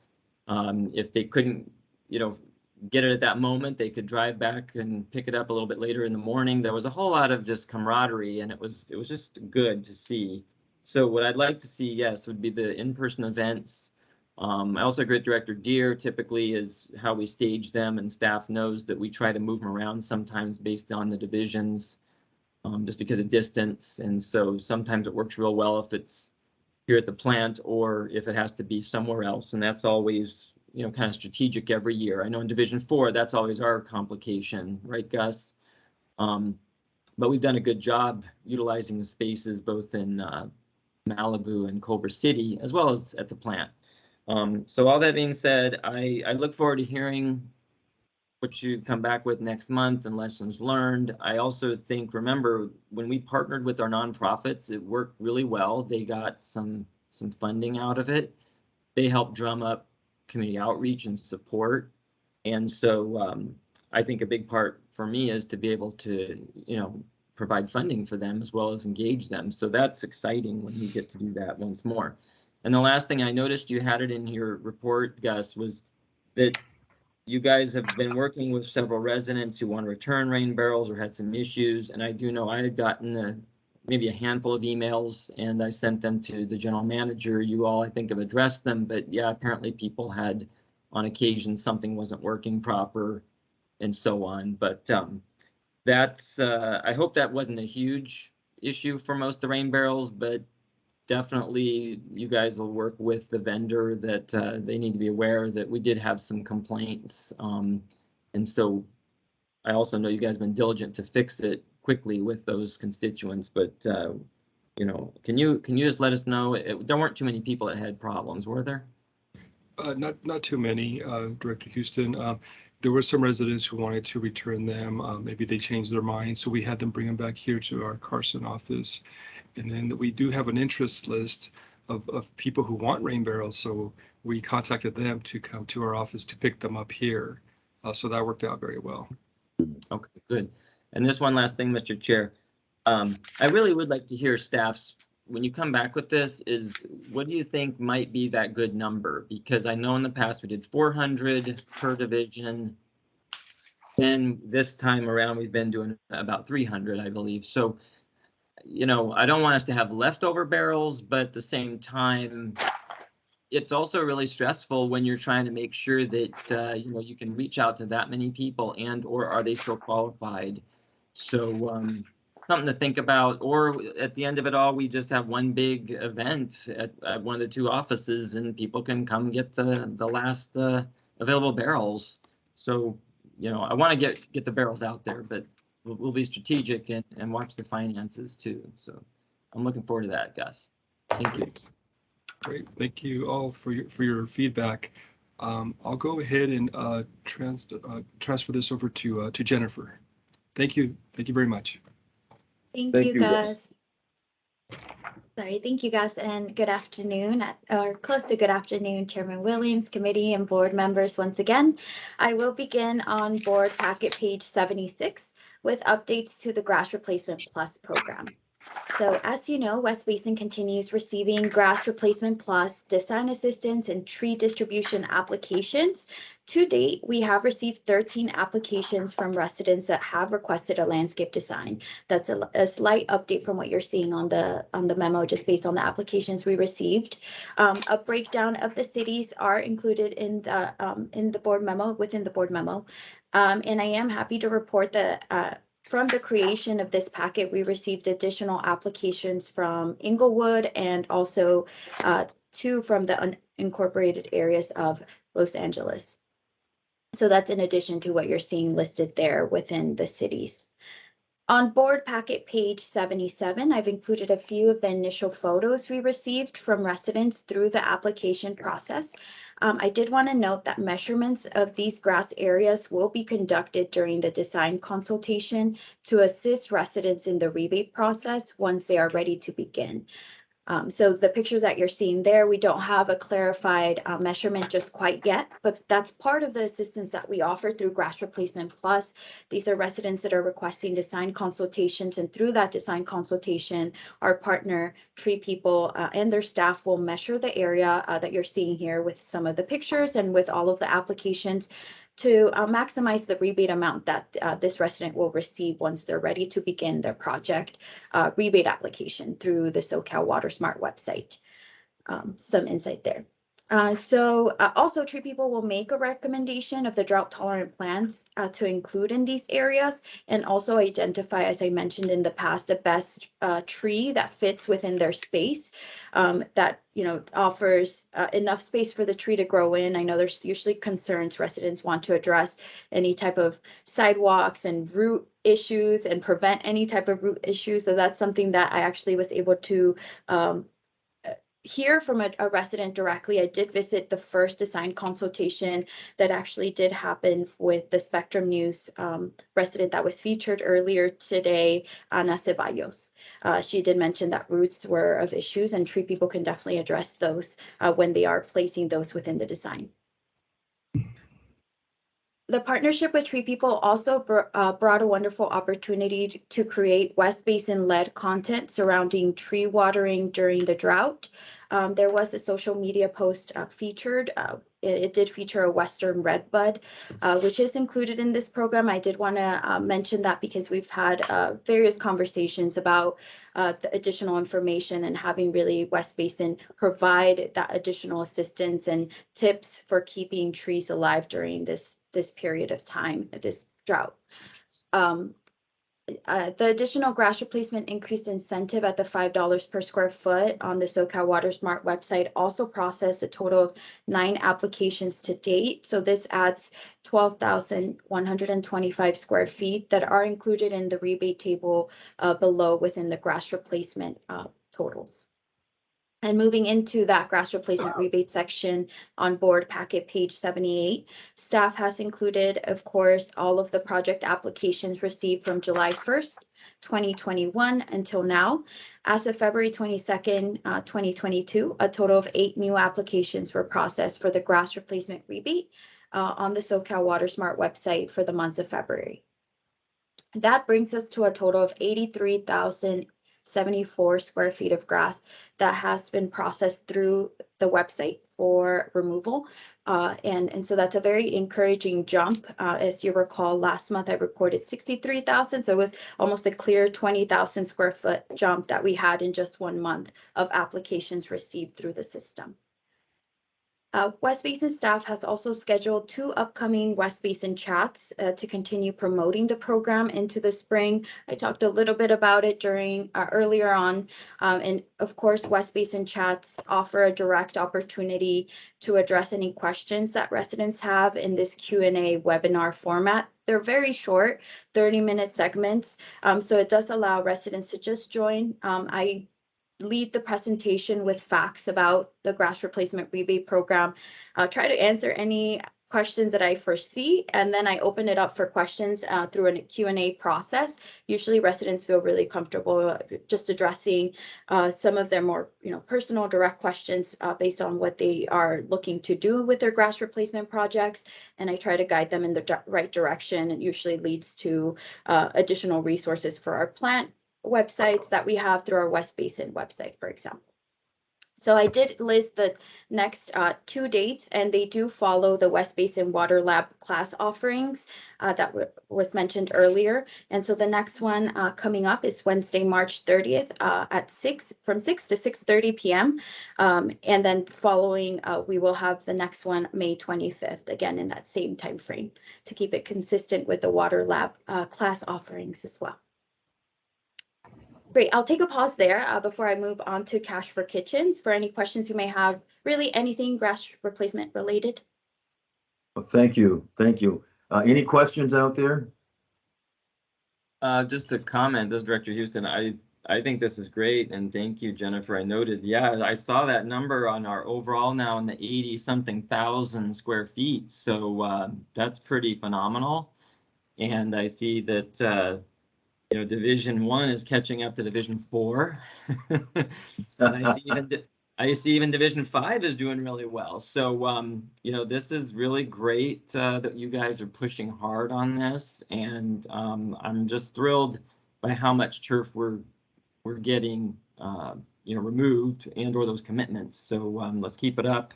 if they couldn't, get it at that moment, they could drive back and pick it up a little bit later in the morning. There was a whole lot of just camaraderie, and it was just good to see. So what I'd like to see, yes, would be the in-person events. I also agree with Director Deere. Typically is how we stage them, and staff knows that we try to move them around sometimes based on the divisions, just because of distance. And so sometimes it works real well if it's here at the plant or if it has to be somewhere else. And that's always, kind of strategic every year. I know in Division 4, that's always our complication, right, Gus? But we've done a good job utilizing the spaces both in Malibu and Culver City, as well as at the plant. So all that being said, I look forward to hearing what you come back with next month and lessons learned. I also think, remember, when we partnered with our nonprofits, it worked really well. They got some funding out of it. They helped drum up community outreach and support. And so I think a big part for me is to be able to, provide funding for them as well as engage them. So that's exciting when we get to do that once more. And the last thing I noticed, you had it in your report, Gus, was that you guys have been working with several residents who want to return rain barrels or had some issues. And I do know I had gotten maybe a handful of emails, and I sent them to the general manager. You all, I think, have addressed them. But yeah, apparently people had, on occasion, something wasn't working proper and so on. But that's, I hope that wasn't a huge issue for most of the rain barrels, but definitely you guys will work with the vendor that they need to be aware that we did have some complaints. And so I also know you guys have been diligent to fix it quickly with those constituents, but can you just let us know? There weren't too many people that had problems, were there? Not too many, Director Houston. There were some residents who wanted to return them. Maybe they changed their mind, so we had them bring them back here to our Carson office. And then we do have an interest list of people who want rain barrels, so we contacted them to come to our office to pick them up here. So that worked out very well. Okay, good. And this one last thing, Mr. Chair. I really would like to hear staff's, when you come back with this, is what do you think might be that good number? Because I know in the past we did 400 per division. Then this time around, we've been doing about 300, I believe. So, you know, I don't want us to have leftover barrels, but at the same time, it's also really stressful when you're trying to make sure that, you know, you can reach out to that many people and, or are they still qualified? So something to think about, or at the end of it all, we just have one big event at one of the two offices and people can come get the last available barrels. So, you know, I want to get the barrels out there, but we'll be strategic and watch the finances too. So I'm looking forward to that, Gus. Thank you. Great, thank you all for your feedback. I'll go ahead and transfer this over to Jennifer. Thank you very much. Thank you, Gus. Sorry, thank you, Gus, and good afternoon, or close to good afternoon, Chairman Williams, committee, and board members once again. I will begin on board packet page 76 with updates to the Grass Replacement Plus program. So as you know, West Basin continues receiving Grass Replacement Plus, design assistance, and tree distribution applications. To date, we have received 13 applications from residents that have requested a landscape design. That's a slight update from what you're seeing on the memo, just based on the applications we received. A breakdown of the cities are included in the board memo, within the board memo. And I am happy to report that from the creation of this packet, we received additional applications from Inglewood and also 2 from the unincorporated areas of Los Angeles. So that's in addition to what you're seeing listed there within the cities. On board packet page 77, I've included a few of the initial photos we received from residents through the application process. I did want to note that measurements of these grass areas will be conducted during the design consultation to assist residents in the rebate process once they are ready to begin. So the pictures that you're seeing there, we don't have a clarified measurement just quite yet, but that's part of the assistance that we offer through Grass Replacement Plus. These are residents that are requesting design consultations, and through that design consultation, our partner Tree People and their staff will measure the area that you're seeing here with some of the pictures and with all of the applications to maximize the rebate amount that this resident will receive once they're ready to begin their project rebate application through the SoCal WaterSmart website. Some insight there. Also, Tree People will make a recommendation of the drought tolerant plants to include in these areas, and also identify, as I mentioned in the past, the best tree that fits within their space, that, you know, offers enough space for the tree to grow in. I know there's usually concerns residents want to address any type of sidewalks and root issues and prevent any type of root issues. So that's something that I actually was able to hear from a resident directly. I did visit the first design consultation that actually did happen with the Spectrum News resident that was featured earlier today, Ana Ceballos. She did mention that roots were of issues, and Tree People can definitely address those when they are placing those within the design. The partnership with Tree People also brought a wonderful opportunity to create West Basin-led content surrounding tree watering during the drought. There was a social media post featured. It did feature a Western redbud, which is included in this program. I did want to mention that because we've had various conversations about the additional information and having really West Basin provide that additional assistance and tips for keeping trees alive during this period of time, this drought. The additional grass replacement increased incentive at the $5 per square foot on the SoCal WaterSmart website also processed a total of 9 applications to date. So this adds 12,125 square feet that are included in the rebate table below within the grass replacement totals. And moving into that grass replacement rebate section on board packet page 78, staff has included, of course, all of the project applications received from July 1st, 2021 until now. As of February 22nd, 2022, a total of 8 new applications were processed for the grass replacement rebate on the SoCal WaterSmart website for the months of February. That brings us to a total of 83,074 square feet of grass that has been processed through the website for removal. And so that's a very encouraging jump. As you recall, last month I reported 63,000. So it was almost a clear 20,000 square foot jump that we had in just 1 month of applications received through the system. West Basin staff has also scheduled 2 upcoming West Basin chats to continue promoting the program into the spring. I talked a little bit about it during earlier on. And of course, West Basin chats offer a direct opportunity to address any questions that residents have in this Q&A webinar format. They're very short, 30-minute segments. So it does allow residents to just join. I lead the presentation with facts about the grass replacement rebate program, try to answer any questions that I foresee, and then I open it up for questions through a Q&A process. Usually residents feel really comfortable just addressing some of their more personal direct questions based on what they are looking to do with their grass replacement projects, and I try to guide them in the right direction. It usually leads to additional resources for our plant websites that we have through our West Basin website, for example. So I did list the next 2 dates, and they do follow the West Basin Water Lab class offerings that was mentioned earlier. And so the next one coming up is Wednesday, March 30th at from 6 to 6:30 p.m. And then following, we will have the next one May 25th, again in that same time frame, to keep it consistent with the Water Lab class offerings as well. Great, I'll take a pause there before I move on to Cash for Kitchens for any questions you may have, really anything grass replacement related. Well, thank you. Any questions out there? Just to comment, this is Director Houston. I think this is great, and thank you, Jennifer. I noted, yeah, I saw that number on our overall now in the 80-something thousand square feet. So that's pretty phenomenal. And I see that Division 1 is catching up to Division 4. And I see even Division 5 is doing really well. So, this is really great that you guys are pushing hard on this. And I'm just thrilled by how much turf we're getting, removed and or those commitments. So let's keep it up.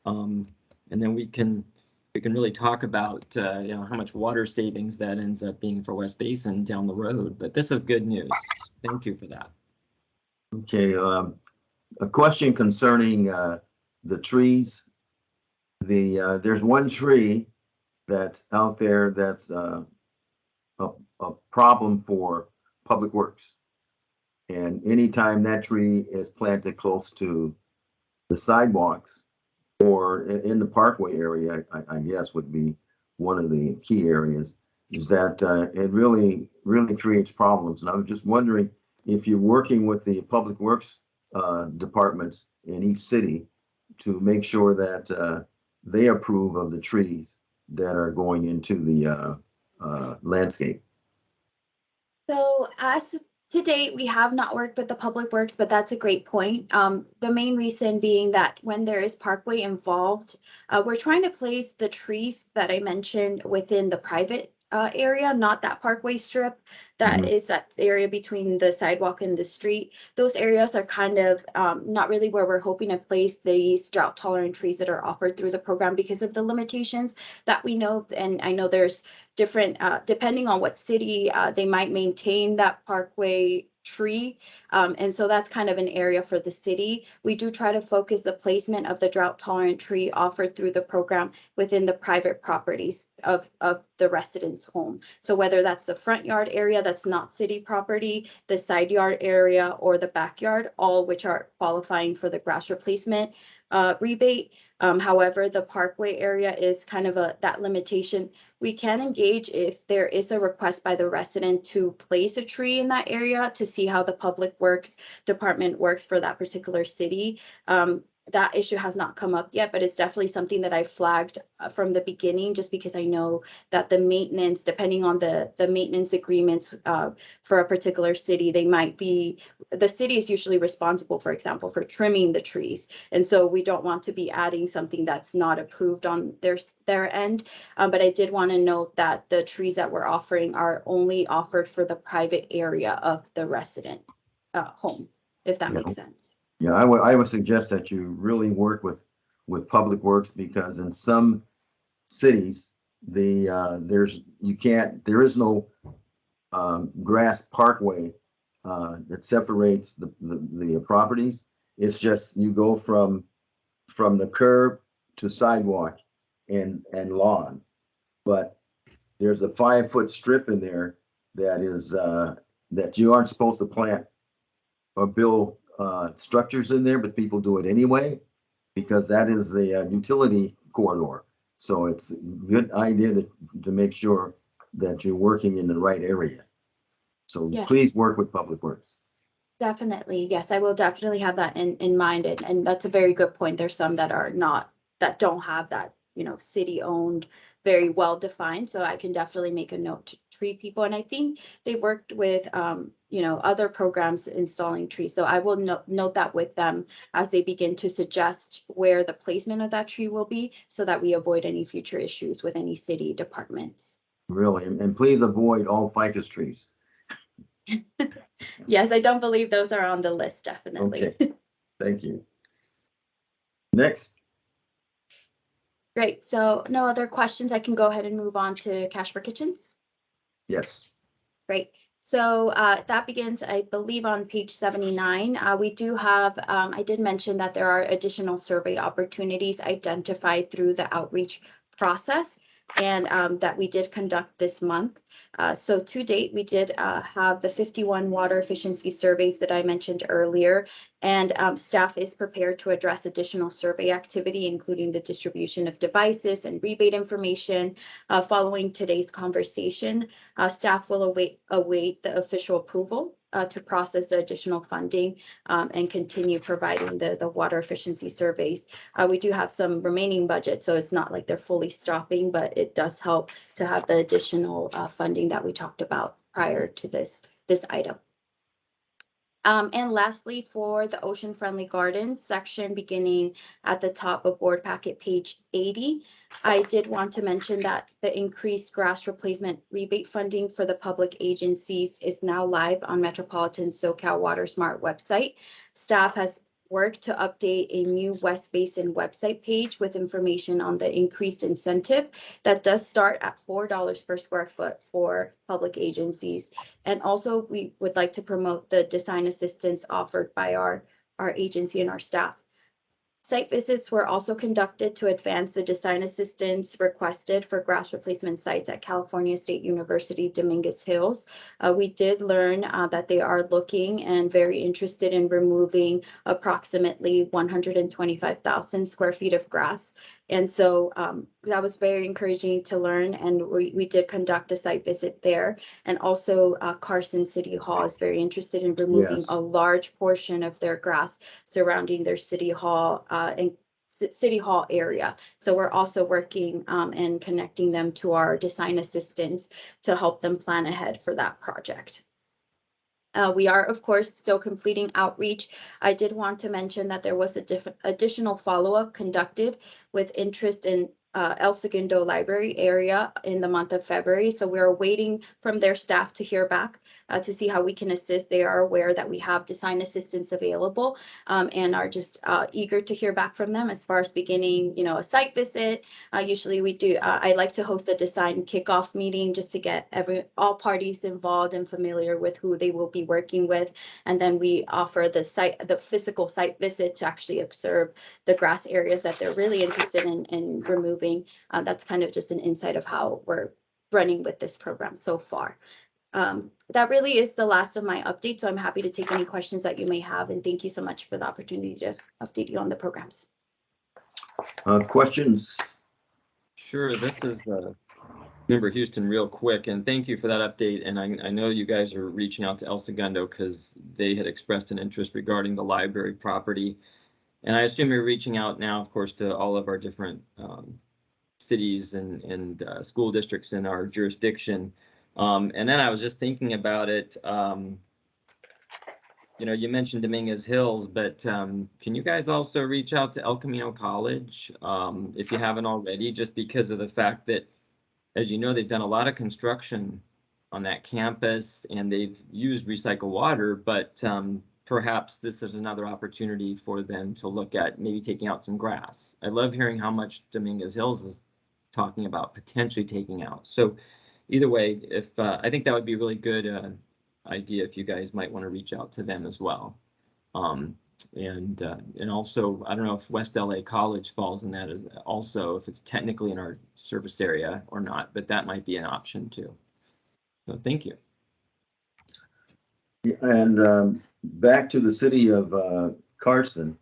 And then we can really talk about how much water savings that ends up being for West Basin down the road. But this is good news. Thank you for that. Okay, a question concerning the trees. There's one tree that's out there that's a problem for Public Works. And anytime that tree is planted close to the sidewalks, or in the parkway area, I guess would be one of the key areas, is that it really creates problems. And I was just wondering if you're working with the Public Works departments in each city to make sure that they approve of the trees that are going into the landscape. So as to date, we have not worked with the Public Works, but that's a great point. The main reason being that when there is parkway involved, we're trying to place the trees that I mentioned within the private area, not that parkway strip. That is that area between the sidewalk and the street. Those areas are kind of not really where we're hoping to place these drought tolerant trees that are offered through the program because of the limitations that we know. And I know there's different, depending on what city they might maintain that parkway tree. And so that's kind of an area for the city. We do try to focus the placement of the drought tolerant tree offered through the program within the private properties of the resident's home. So whether that's the front yard area that's not city property, the side yard area, or the backyard, all which are qualifying for the grass replacement rebate. However, the parkway area is kind of that limitation. We can engage if there is a request by the resident to place a tree in that area to see how the Public Works department works for that particular city. that issue has not come up yet, but it's definitely something that I flagged from the beginning, just because I know that the maintenance, depending on the maintenance agreements for a particular city, the city is usually responsible, for example, for trimming the trees. And so we don't want to be adding something that's not approved on their end. But I did want to note that the trees that we're offering are only offered for the private area of the resident home, if that makes sense. Yeah, I would suggest that you really work with Public Works, because in some cities, there is no grass parkway that separates the properties. It's just you go from the curb to sidewalk and lawn. But there's a 5-foot strip in there that is that you aren't supposed to plant or build structures in there, but people do it anyway, because that is a utility corridor. So it's a good idea to make sure that you're working in the right area. So Yes. Please work with Public Works. Definitely. Yes, I will definitely have that in mind. And that's a very good point. There's some that don't have that, city owned, very well defined. So I can definitely make a note to treat people. And I think they worked with, other programs installing trees. So I will note that with them as they begin to suggest where the placement of that tree will be, so that we avoid any future issues with any city departments. Really, and please avoid all ficus trees. Yes, I don't believe those are on the list, definitely. Okay, thank you. Next. Great. So no other questions. I can go ahead and move on to Cash for Kitchens. Yes. Great. So that begins, I believe, on page 79. We do have, I did mention that there are additional survey opportunities identified through the outreach process, and that we did conduct this month. So to date, we did have the 51 water efficiency surveys that I mentioned earlier, and staff is prepared to address additional survey activity, including the distribution of devices and rebate information. Following today's conversation, staff will await the official approval to process the additional funding and continue providing the water efficiency surveys. We do have some remaining budget, so it's not like they're fully stopping, but it does help to have the additional funding that we talked about prior to this item. And lastly, for the Ocean Friendly Gardens section, beginning at the top of board packet page 80, I did want to mention that the increased grass replacement rebate funding for the public agencies is now live on Metropolitan SoCal Water Smart website. Staff has worked to update a new West Basin website page with information on the increased incentive that does start at $4 per square foot for public agencies. And also, we would like to promote the design assistance offered by our agency and our staff. Site visits were also conducted to advance the design assistance requested for grass replacement sites at California State University, Dominguez Hills. We did learn that they are looking and very interested in removing approximately 125,000 square feet of grass. And so that was very encouraging to learn, and we did conduct a site visit there. And also Carson City Hall is very interested in removing a large portion of their grass surrounding their City Hall and City Hall area. So we're also working and connecting them to our design assistants to help them plan ahead for that project. We are, of course, still completing outreach. I did want to mention that there was additional follow-up conducted with interest in El Segundo Library area in the month of February. So we're waiting from their staff to hear back to see how we can assist. They are aware that we have design assistance available and are just eager to hear back from them as far as beginning, a site visit. Usually we do, I like to host a design kickoff meeting just to get all parties involved and familiar with who they will be working with. And then we offer the physical site visit to actually observe the grass areas that they're really interested in removing. That's kind of just an insight of how we're running with this program so far. That really is the last of my updates. So I'm happy to take any questions that you may have. And thank you so much for the opportunity to update you on the programs. Questions? Sure. This is Member Houston real quick, and thank you for that update. And I know you guys are reaching out to El Segundo because they had expressed an interest regarding the library property. And I assume you're reaching out now, of course, to all of our different cities and school districts in our jurisdiction. And then I was just thinking about it. You know, you mentioned Dominguez Hills, but can you guys also reach out to El Camino College if you haven't already, just because of the fact that, as you know, they've done a lot of construction on that campus and they've used recycled water, but perhaps this is another opportunity for them to look at maybe taking out some grass. I love hearing how much Dominguez Hills is talking about potentially taking out. So either way, if I think that would be a really good idea if you guys might want to reach out to them as well. And also, I don't know if West LA College falls in that as also, if it's technically in our service area or not, but that might be an option too. So thank you. And back to the city of Carson.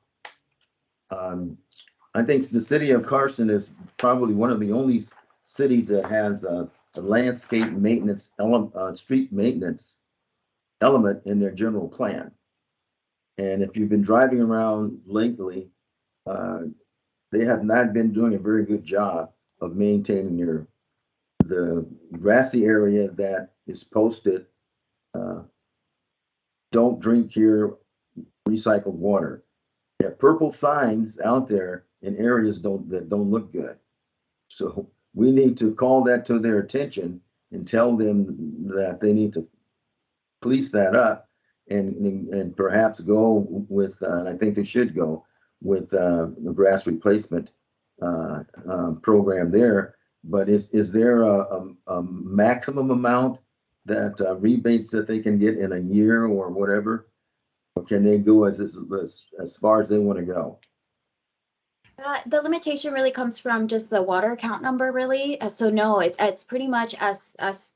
I think the city of Carson is probably one of the only cities that has a landscape maintenance street maintenance element in their general plan. And if you've been driving around lately, they have not been doing a very good job of maintaining the grassy area that is posted. Don't drink here recycled water. They have purple signs out there in areas that don't look good. So we need to call that to their attention and tell them that they need to police that up and perhaps go with, I think they should go with the grass replacement program there. But is there a maximum amount that rebates that they can get in a year or whatever? Or can they go as far as they want to go? The limitation really comes from just the water account number, really. So no, it's pretty much as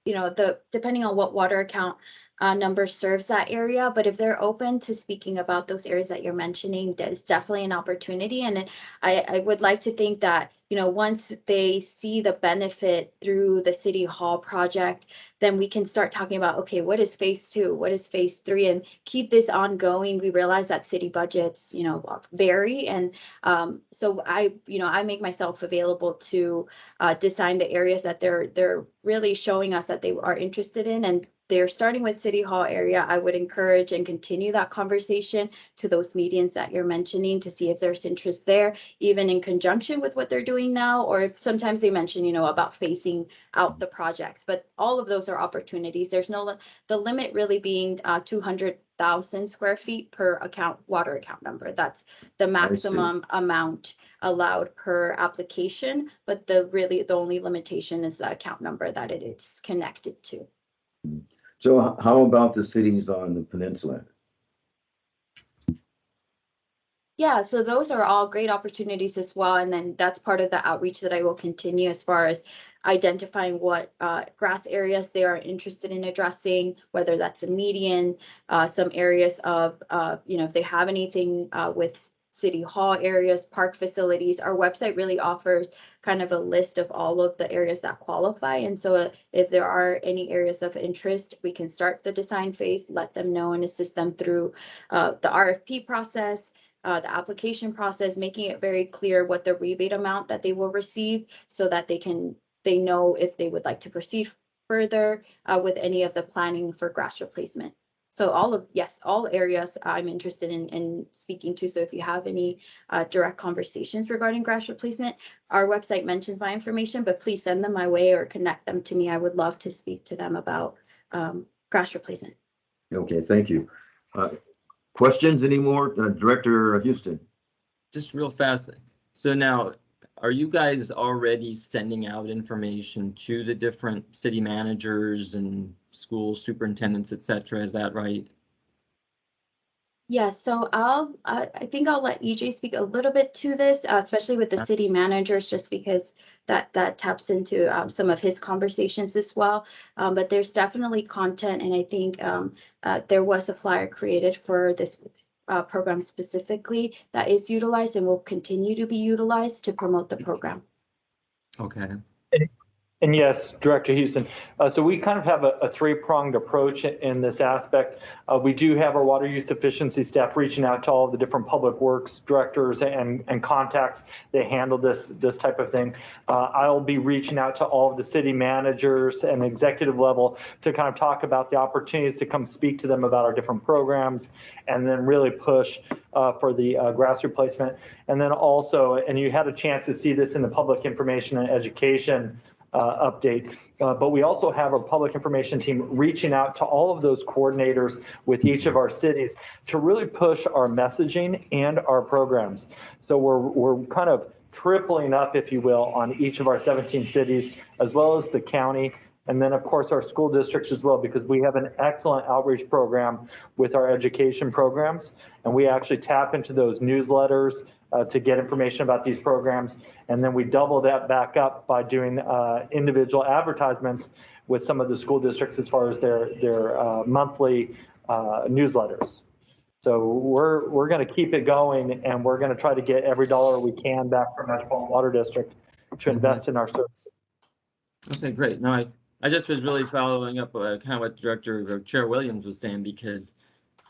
you know, depending on what water account number serves that area. But if they're open to speaking about those areas that you're mentioning, there's definitely an opportunity. And I would like to think that, you know, once they see the benefit through the City Hall project, then we can start talking about, okay, what is phase 2? What is phase 3? And keep this ongoing. We realize that city budgets, you know, vary. And so I make myself available to design the areas that they're really showing us that they are interested in. And they're starting with City Hall area. I would encourage and continue that conversation to those meetings that you're mentioning to see if there's interest there, even in conjunction with what they're doing now, or if sometimes they mention, you know, about phasing out the projects. But all of those are opportunities. There's the limit really being 200,000 square feet per water account number. That's the maximum amount allowed per application. But the only limitation is the account number that it is connected to. So how about the cities on the peninsula? Yeah, so those are all great opportunities as well. And then that's part of the outreach that I will continue as far as identifying what grass areas they are interested in addressing, whether that's a median, some areas of, you know, if they have anything with City Hall areas, park facilities. Our website really offers kind of a list of all of the areas that qualify. And so if there are any areas of interest, we can start the design phase, let them know and assist them through the RFP process, the application process, making it very clear what the rebate amount that they will receive so that they know if they would like to proceed further with any of the planning for grass replacement. So all areas I'm interested in speaking to. So if you have any direct conversations regarding grass replacement, our website mentions my information, but please send them my way or connect them to me. I would love to speak to them about grass replacement. Okay, thank you. Questions anymore, Director Houston? Just real fast. So now, are you guys already sending out information to the different city managers and school superintendents, et cetera? Is that right? Yes, so I think I'll let EJ speak a little bit to this, especially with the city managers, just because that taps into some of his conversations as well. But there's definitely content, and I think there was a flyer created for this program specifically that is utilized and will continue to be utilized to promote the program. Okay. And yes, Director Houston. So we kind of have a three-pronged approach in this aspect. We do have our water use efficiency staff reaching out to all of the different public works directors and contacts that handle this type of thing. I'll be reaching out to all of the city managers and executive level to kind of talk about the opportunities to come speak to them about our different programs, and then really push for the grass replacement. And then also, and you had a chance to see this in the public information and education update, but we also have our public information team reaching out to all of those coordinators with each of our cities to really push our messaging and our programs. So we're kind of tripling up, if you will, on each of our 17 cities, as well as the county, and then of course our school districts as well, because we have an excellent outreach program with our education programs, and we actually tap into those newsletters to get information about these programs. And then we double that back up by doing individual advertisements with some of the school districts as far as their monthly newsletters. So we're going to keep it going, and we're going to try to get every dollar we can back from Metropolitan Water District to invest in our services. Okay, great. No, I just was really following up kind of what Chair Williams was saying, because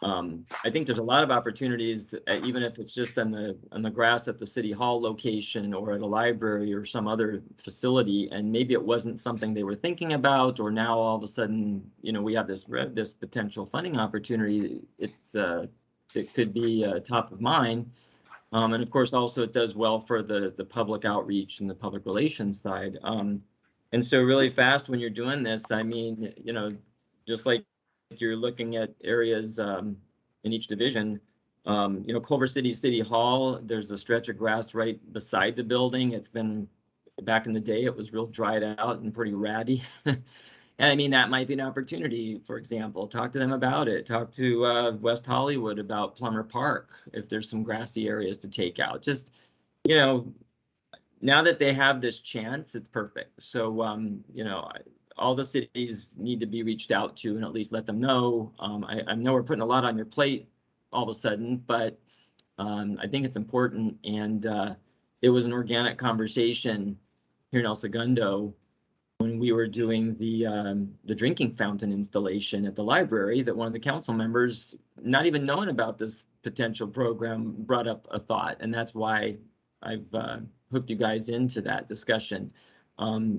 I think there's a lot of opportunities, even if it's just on the grass at the city hall location or at a library or some other facility, and maybe it wasn't something they were thinking about, or now all of a sudden, we have this potential funding opportunity. It could be top of mind, and of course also it does well for the public outreach and the public relations side. And so really fast when you're doing this, I mean, just like you're looking at areas in each division, Culver City Hall, there's a stretch of grass right beside the building. It's been, back in the day, it was real dried out and pretty ratty. And I mean, that might be an opportunity, for example. Talk to them about it. Talk to West Hollywood about Plummer Park, if there's some grassy areas to take out. Just, now that they have this chance, it's perfect. So, all the cities need to be reached out to and at least let them know. I know we're putting a lot on your plate all of a sudden, but I think it's important. And it was an organic conversation here in El Segundo when we were doing the drinking fountain installation at the library, that one of the council members, not even knowing about this potential program, brought up a thought. And that's why I've hooked you guys into that discussion,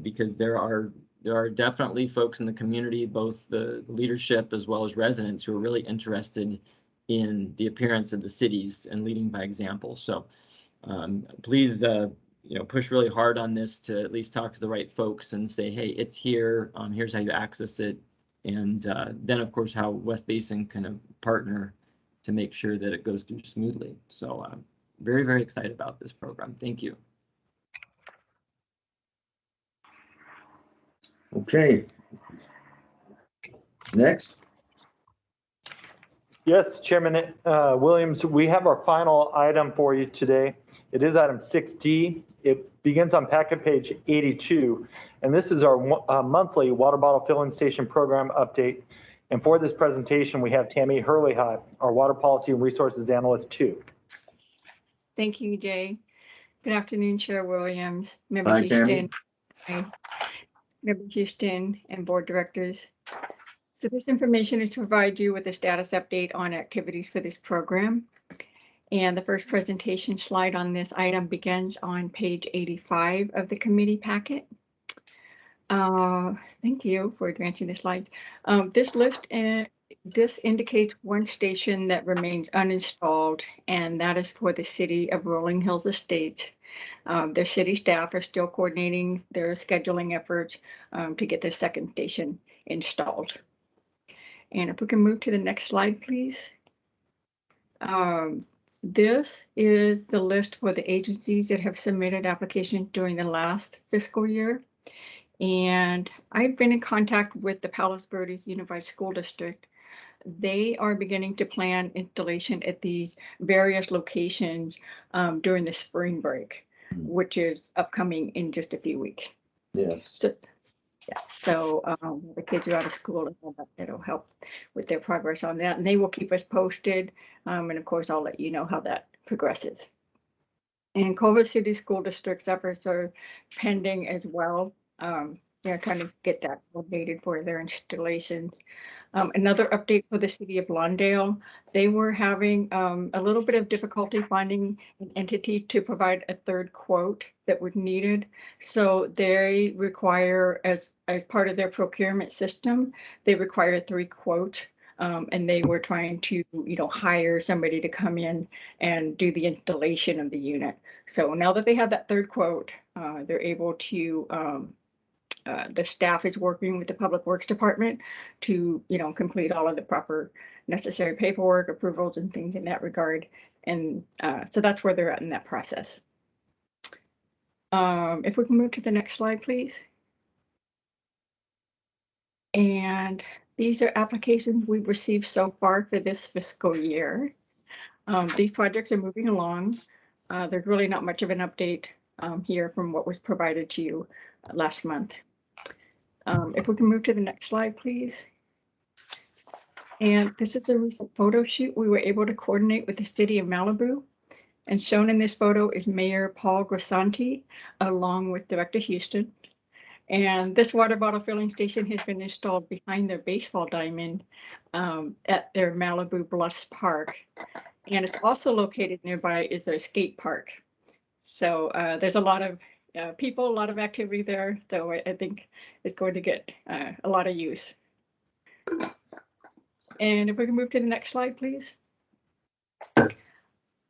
because there are definitely folks in the community, both the leadership as well as residents, who are really interested in the appearance of the cities and leading by example. So please, push really hard on this to at least talk to the right folks and say, hey, it's here. Here's how you access it. And then, of course, how West Basin can partner to make sure that it goes through smoothly. So very, very excited about this program. Thank you. Okay. Next. Yes, Chairman Williams, we have our final item for you today. It is item 6D. It begins on packet page 82, and this is our monthly water bottle filling station program update. And for this presentation, we have Tammy Hurley-High, our Water Policy and Resources Analyst 2. Thank you, Jay. Good afternoon, Chair Williams, Member Hi, Houston, Tammy. Member Houston, and board directors. So this information is to provide you with a status update on activities for this program. And the first presentation slide on this item begins on page 85 of the committee packet. Thank you for advancing the slides. This list this indicates one station that remains uninstalled, and that is for the city of Rolling Hills Estates. Their city staff are still coordinating their scheduling efforts to get the second station installed. And if we can move to the next slide, please. This is the list for the agencies that have submitted applications during the last fiscal year. And I've been in contact with the Palos Verdes Unified School District. They are beginning to plan installation at these various locations during the spring break, which is upcoming in just a few weeks. Yes. So, yeah, so the kids are out of school, and that'll help with their progress on that. And they will keep us posted. And of course, I'll let you know how that progresses. And Culver City School District's efforts are pending as well. trying to get that coordinated for their installations. Another update for the city of Lawndale, they were having a little bit of difficulty finding an entity to provide a third quote that was needed. So they require, as part of their procurement system, they require 3 quotes. And they were trying to, hire somebody to come in and do the installation of the unit. So now that they have that third quote, they're able to, the staff is working with the Public Works Department to, complete all of the proper necessary paperwork, approvals, and things in that regard. And so that's where they're at in that process. If we can move to the next slide, please. And these are applications we've received so far for this fiscal year. These projects are moving along. There's really not much of an update here from what was provided to you last month. If we can move to the next slide, please. And this is a recent photo shoot we were able to coordinate with the city of Malibu. And shown in this photo is Mayor Paul Grisanti, along with Director Houston. And this water bottle filling station has been installed behind their baseball diamond at their Malibu Bluffs Park. And it's also located nearby is a skate park. So there's a lot of people, a lot of activity there. So I think it's going to get a lot of use. And if we can move to the next slide, please.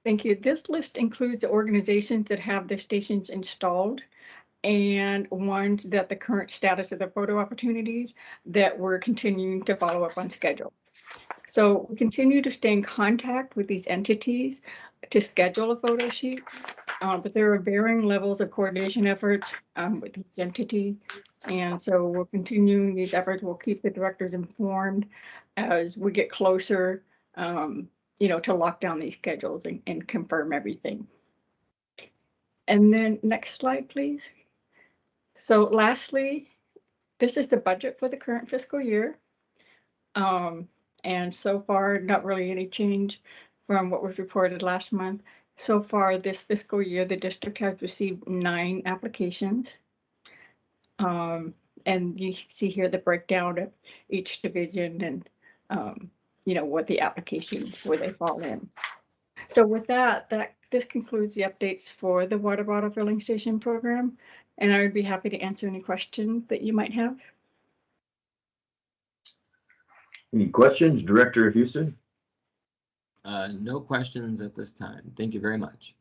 Thank you. This list includes the organizations that have their stations installed and ones that the current status of the photo opportunities that we're continuing to follow up on schedule. So we continue to stay in contact with these entities to schedule a photo shoot, but there are varying levels of coordination efforts with each entity. And so we're continuing these efforts. We'll keep the directors informed as we get closer, to lock down these schedules and confirm everything. And then next slide, please. So lastly, this is the budget for the current fiscal year. And so far, not really any change from what was reported last month. So far this fiscal year, the district has received 9 applications. And you see here the breakdown of each division and, what the applications, where they fall in. So with that, this concludes the updates for the water bottle filling station program. And I would be happy to answer any questions that you might have. Any questions, Director Houston? No questions at this time. Thank you very much.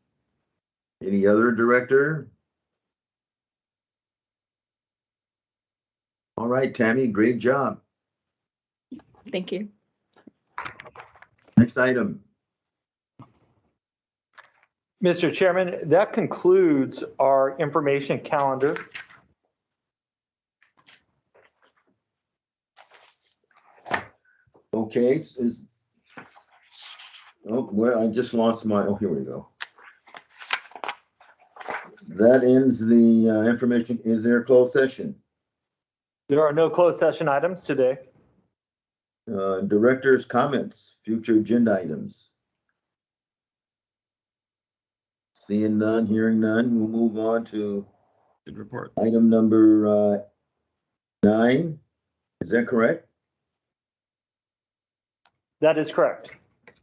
Any other director? All right, Tammy, great job. Thank you. Next item. Mr. Chairman, that concludes our information calendar. Okay, well, I just lost my, here we go. That ends the information. Is there a closed session? There are no closed session items today. Director's comments, future agenda items. Seeing none, hearing none, we'll move on to Good report. item number 9. Is that correct? That is correct.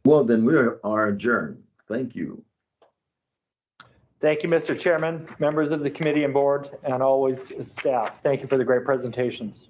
Well, then we are adjourned. Thank you. Thank you, Mr. Chairman, members of the committee and board, and always staff. Thank you for the great presentations.